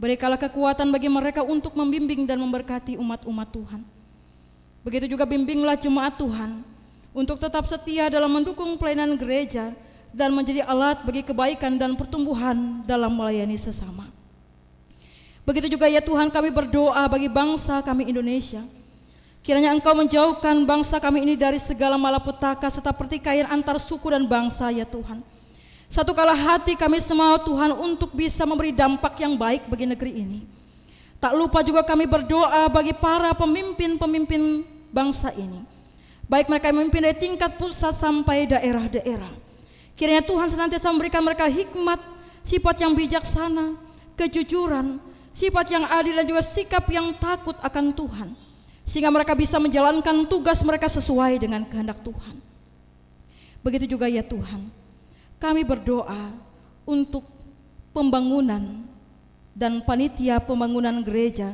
Berikanlah kekuatan bagi mereka untuk membimbing dan memberkati umat-umat Tuhan. Begitu juga bimbinglah jemaat Tuhan untuk tetap setia dalam mendukung pelayanan gereja dan menjadi alat bagi kebaikan dan pertumbuhan dalam melayani sesama. Begitu juga ya Tuhan kami berdoa bagi bangsa kami Indonesia. Kiranya Engkau menjauhkan bangsa kami ini dari segala malapetaka serta pertikaian antar suku dan bangsa ya Tuhan. Satukanlah hati kami semua Tuhan untuk bisa memberi dampak yang baik bagi negeri ini. Tak lupa juga kami berdoa bagi para pemimpin-pemimpin bangsa ini, baik mereka yang memimpin dari tingkat pusat sampai daerah-daerah. Kiranya Tuhan senantiasa memberikan mereka hikmat, sifat yang bijaksana, kejujuran, sifat yang adil dan juga sikap yang takut akan Tuhan, sehingga mereka bisa menjalankan tugas mereka sesuai dengan kehendak Tuhan. Begitu juga ya Tuhan, kami berdoa untuk pembangunan dan panitia pembangunan gereja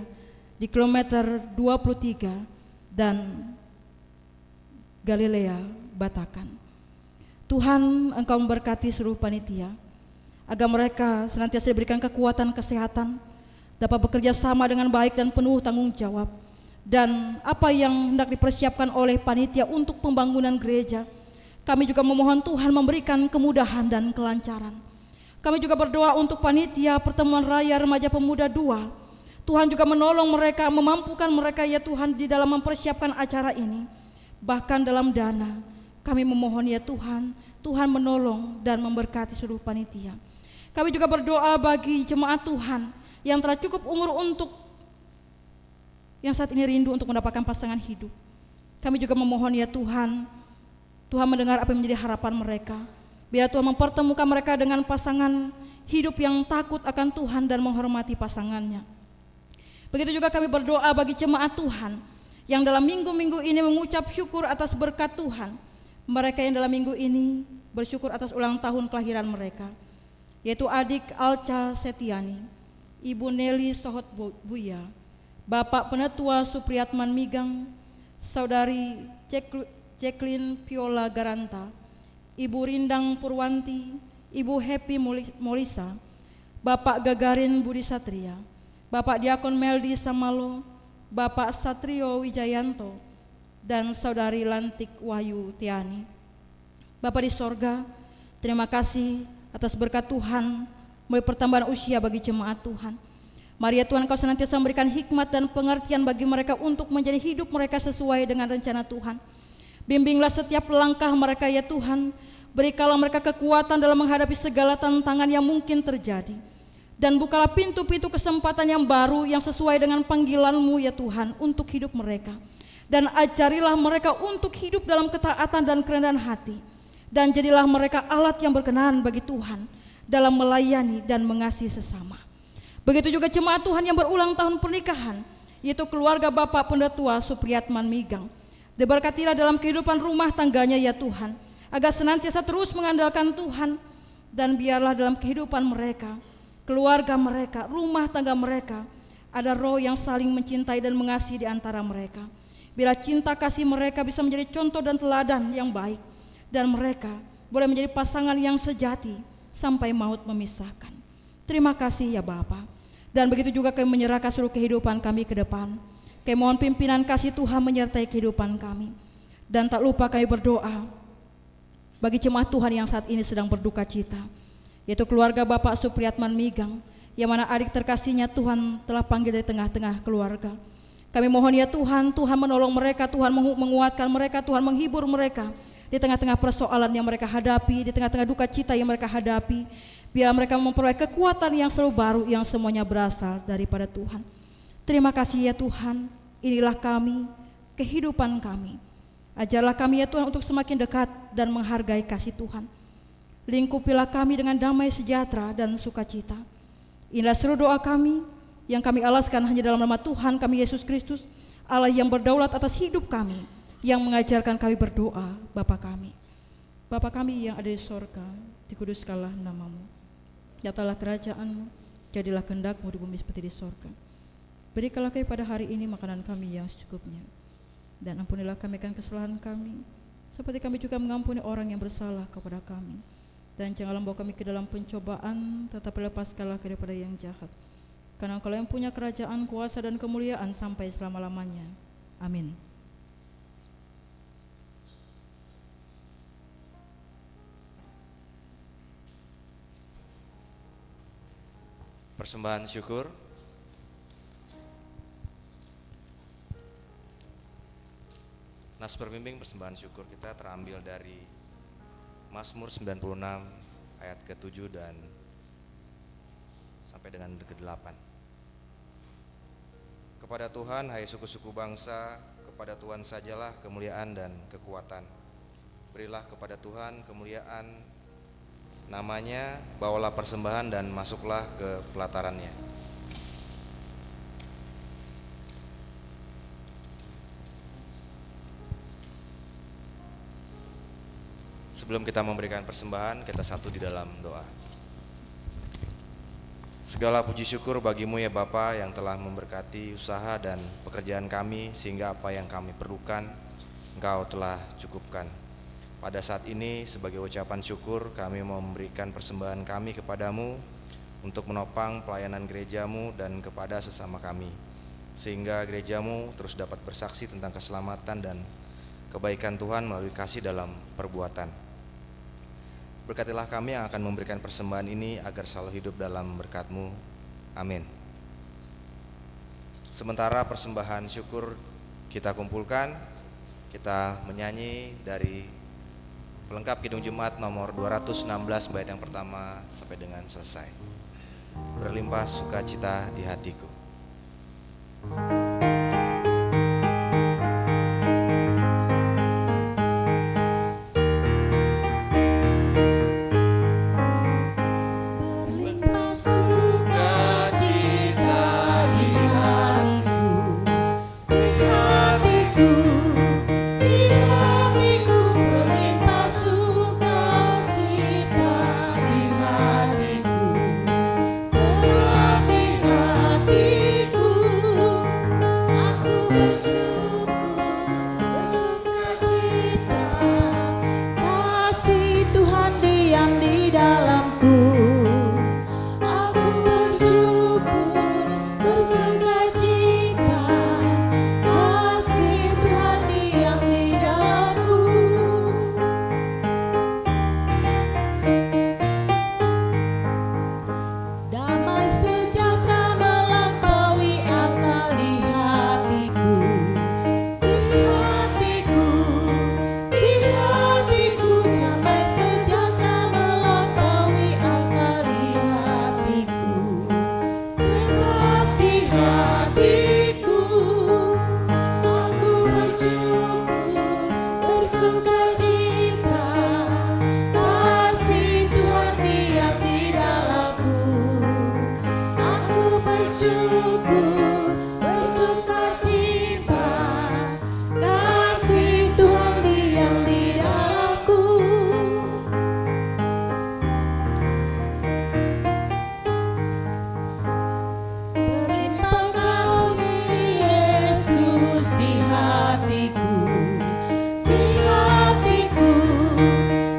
di kilometer 23 dan Galilea Batakan. Tuhan, Engkau memberkati seluruh panitia, agar mereka senantiasa diberikan kekuatan kesehatan, dapat bekerja sama dengan baik dan penuh tanggung jawab. Dan apa yang hendak dipersiapkan oleh panitia untuk pembangunan gereja, kami juga memohon Tuhan memberikan kemudahan dan kelancaran. Kami juga berdoa untuk panitia pertemuan raya remaja pemuda 2. Tuhan juga menolong mereka, memampukan mereka ya Tuhan di dalam mempersiapkan acara ini. Bahkan dalam dana, kami memohon ya Tuhan, Tuhan menolong dan memberkati seluruh panitia. Kami juga berdoa bagi jemaat Tuhan yang telah cukup umur untuk yang saat ini rindu untuk mendapatkan pasangan hidup. Kami juga memohon ya Tuhan, Tuhan mendengar apa yang menjadi harapan mereka. Biar Tuhan mempertemukan mereka dengan pasangan hidup yang takut akan Tuhan dan menghormati pasangannya. Begitu juga kami berdoa bagi jemaat Tuhan yang dalam minggu-minggu ini mengucap syukur atas berkat Tuhan. Mereka yang dalam minggu ini bersyukur atas ulang tahun kelahiran mereka, yaitu adik Alca Setiani, Ibu Nelly Sohot Buya, Bapak Penetua Supriyatman Migang, Saudari Jacqueline Piola Garanta, Ibu Rindang Purwanti, Ibu Happy Molisa, Bapak Gagarin Budi Satria, Bapak Diakon Meldi Samalo, Bapak Satrio Wijayanto, dan Saudari Lantik Wahyu Tiani. Bapak di sorga, terima kasih atas berkat Tuhan melalui pertambahan usia bagi jemaat Tuhan. Mari ya Tuhan, Kau senantiasa memberikan hikmat dan pengertian bagi mereka untuk menjadi hidup mereka sesuai dengan rencana Tuhan. Bimbinglah setiap langkah mereka ya Tuhan. Berikanlah mereka kekuatan dalam menghadapi segala tantangan yang mungkin terjadi. Dan bukalah pintu-pintu kesempatan yang baru yang sesuai dengan panggilan-Mu ya Tuhan untuk hidup mereka. Dan ajarilah mereka untuk hidup dalam ketaatan dan kerendahan hati. Dan jadilah mereka alat yang berkenan bagi Tuhan dalam melayani dan mengasihi sesama. Begitu juga jemaat Tuhan yang berulang tahun pernikahan, yaitu keluarga Bapak Pendetua Supriyatman Migang. Diberkatilah dalam kehidupan rumah tangganya ya Tuhan, agar senantiasa terus mengandalkan Tuhan. Dan biarlah dalam kehidupan mereka, keluarga mereka, rumah tangga mereka, ada roh yang saling mencintai dan mengasihi di antara mereka. Bila cinta kasih mereka bisa menjadi contoh dan teladan yang baik, dan mereka boleh menjadi pasangan yang sejati sampai maut memisahkan. Terima kasih ya Bapa. Dan begitu juga kami menyerahkan seluruh kehidupan kami ke depan. Kami mohon pimpinan kasih Tuhan menyertai kehidupan kami. Dan tak lupa kami berdoa bagi jemaat Tuhan yang saat ini sedang berduka cita, yaitu keluarga Bapak Supriyatman Migang, yang mana adik terkasihnya Tuhan telah panggil dari tengah-tengah keluarga. Kami mohon ya Tuhan, Tuhan menolong mereka, Tuhan menguatkan mereka, Tuhan menghibur mereka di tengah-tengah persoalan yang mereka hadapi, di tengah-tengah duka cita yang mereka hadapi. Biar mereka memperoleh kekuatan yang selalu baru, yang semuanya berasal daripada Tuhan. Terima kasih ya Tuhan, inilah kami, kehidupan kami. Ajarlah kami ya Tuhan untuk semakin dekat dan menghargai kasih Tuhan. Lingkupilah kami dengan damai sejahtera dan sukacita. Inilah seluruh doa kami yang kami alaskan hanya dalam nama Tuhan kami Yesus Kristus, Allah yang berdaulat atas hidup kami, yang mengajarkan kami berdoa, Bapa kami. Bapa kami yang ada di sorga, dikuduskanlah nama-Mu. Nyatalah kerajaan-Mu, jadilah kehendak-Mu di bumi seperti di sorga. Berikanlah kami pada hari ini makanan kami yang secukupnya. Dan ampunilah kami akan kesalahan kami, seperti kami juga mengampuni orang yang bersalah kepada kami. Dan janganlah membawa kami ke dalam pencobaan, tetapi lepaskanlah daripada yang jahat. Karena Engkau yang punya kerajaan, kuasa dan kemuliaan sampai selama-lamanya. Amin. Persembahan syukur. Nas perbimbing persembahan syukur kita terambil dari Mazmur 96 ayat ke-7 dan sampai dengan ke-8. Kepada Tuhan, hai suku-suku bangsa, kepada Tuhan sajalah kemuliaan dan kekuatan. Berilah kepada Tuhan kemuliaan namanya, bawalah persembahan dan masuklah ke pelatarannya. Sebelum kita memberikan persembahan, kita satu di dalam doa. Segala puji syukur bagimu ya Bapa yang telah memberkati usaha dan pekerjaan kami, sehingga apa yang kami perlukan Engkau telah cukupkan. Pada saat ini sebagai ucapan syukur kami mau memberikan persembahan kami kepadamu untuk menopang pelayanan gerejamu dan kepada sesama kami, sehingga gerejamu terus dapat bersaksi tentang keselamatan dan kebaikan Tuhan melalui kasih dalam perbuatan. Berkatilah kami yang akan memberikan persembahan ini agar selalu hidup dalam berkat-Mu. Amin. Sementara persembahan syukur kita kumpulkan, kita menyanyi dari Pelengkap Kidung Jemaat nomor 216 bait yang pertama sampai dengan selesai. Berlimpah sukacita di hatiku. Berlimpah sukacita di hatiku, di hatiku, di hatiku. Berlimpah sukacita di hatiku, tetap di hatiku. Aku bersyukur, bersukacita. Kasih Tuhan diam di dalamku. Aku bersyukur, bersukacita. Kasih Tuhan diam di dalamku. Damai sejahtera melampaui akal di hatiku, di hatiku, di hatiku. Damai sejahtera melampaui akal di hatiku, tetap di hatiku. Aku bersyukur, bersukacita. Kasih Tuhan diam di dalamku. Aku bersyukur, bersukacita. Kasih Tuhan diam di dalamku. Berlimpah kasih Yesus di hatiku, di hatiku,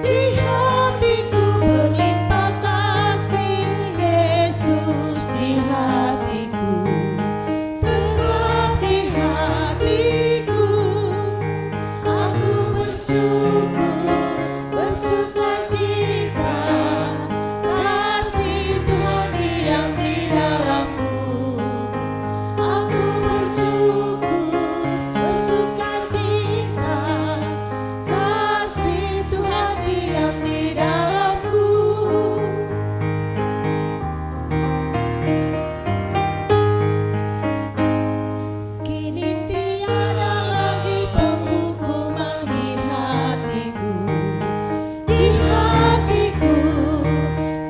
di hatiku. Berlimpah kasih Yesus di hatiku, tetap di hatiku. Aku bersyukur, bersukacita. Kasih Tuhan diam di dalamku. Aku bersyukur, bersukacita. Kasih Tuhan diam di dalamku. Kini tiada lagi penghukuman di hatiku, di hatiku,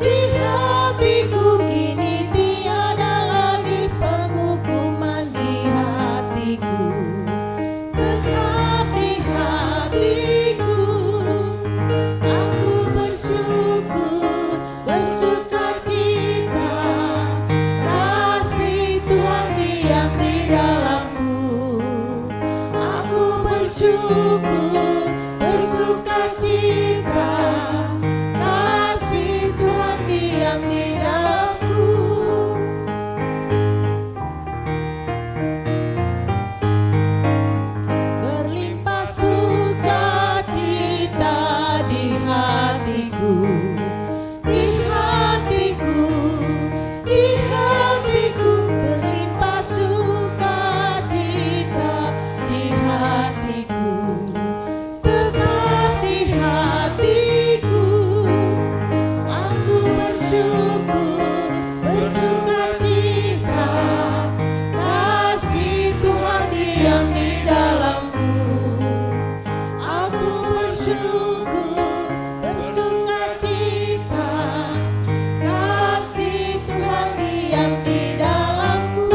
di hatiku. Kini tiada lagi penghukuman di hatiku, tetap di hatiku. Aku bersyukur, bersukacita. Kasih Tuhan diam di dalamku. Aku bersyukur, bersukacita. Kasih Tuhan diam di dalamku. Berlimpah sukacita di hatiku, di hatiku, di hatiku. Berlimpah sukacita di hatiku, tetap di hatiku. Aku bersyukur, bersukacita. Kasih Tuhan diam di dalamku. Aku bersyukur, bersukacita. Kasih Tuhan diam di dalamku.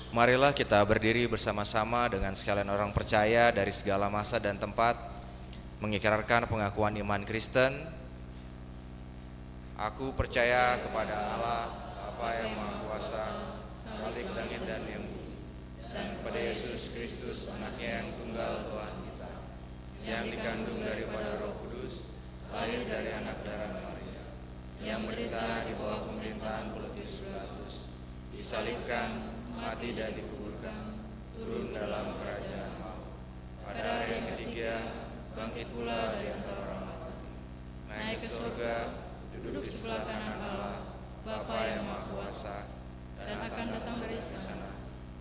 Marilah kita berdiri bersama-sama dengan sekalian orang percaya dari segala masa dan tempat, mengikrarkan pengakuan iman Kristen. Aku percaya kepada Allah, Bapa yang Maha Kuasa, Khalik langit dan yang bumi, dan kepada Yesus Kristus, anaknya yang tunggal Tuhan kita, yang dikandung daripada Roh Kudus, lahir dari anak darah Maria, yang menderita di bawah pemerintahan Pontius Pilatus, disalibkan, mati dan dikuburkan, turun dalam kerajaan maut. Pada hari yang ketiga, bangkit pula dari antara orang mati, naik ke surga, duduk di sebelah kanan Allah, Bapa yang Maha Kuasa, dan akan datang dari sana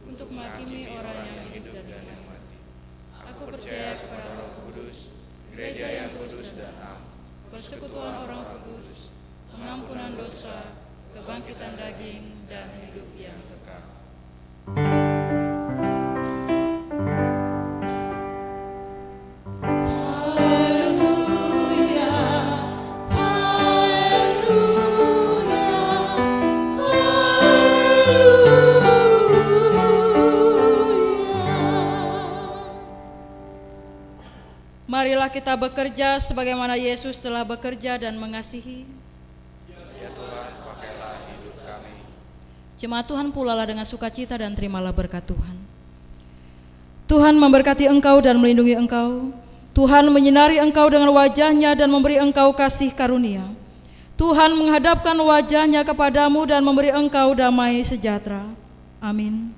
untuk menghakimi orang yang hidup dan yang mati. Aku percaya kepada Roh Kudus, gereja yang kudus dan am, persekutuan orang kudus, pengampunan dosa, kebangkitan daging, dan hidup yang kekal. Haleluya, haleluya. Marilah kita bekerja sebagaimana Yesus telah bekerja dan mengasihi. Ya Tuhan, pakailah hidup kami. Jemaat Tuhan, pulalah dengan sukacita dan terimalah berkat Tuhan. Tuhan memberkati engkau dan melindungi engkau. Tuhan menyinari engkau dengan wajah-Nya dan memberi engkau kasih karunia. Tuhan menghadapkan wajah-Nya kepadamu dan memberi engkau damai sejahtera. Amin.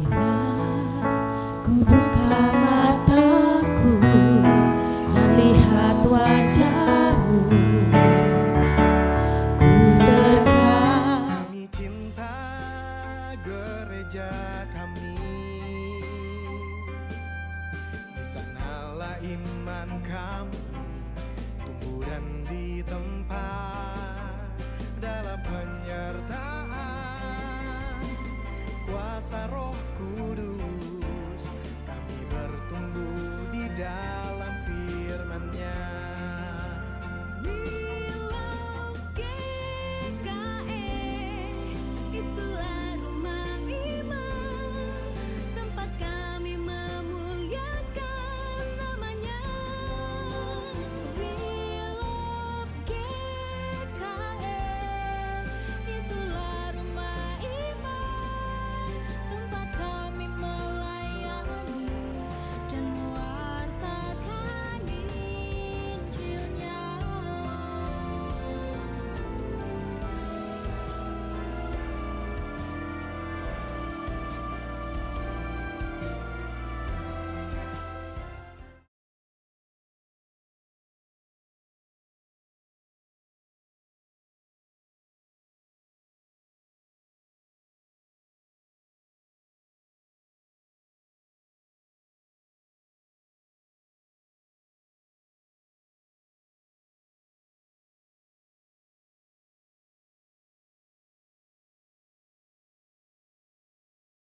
Bila ku buka mataku dan lihat wajah-Mu, ku terkagum. Kami cinta gereja kami, di sanalah iman kami tumbuh dan ditempa dalam penyertaan kuasa Roh Kudus.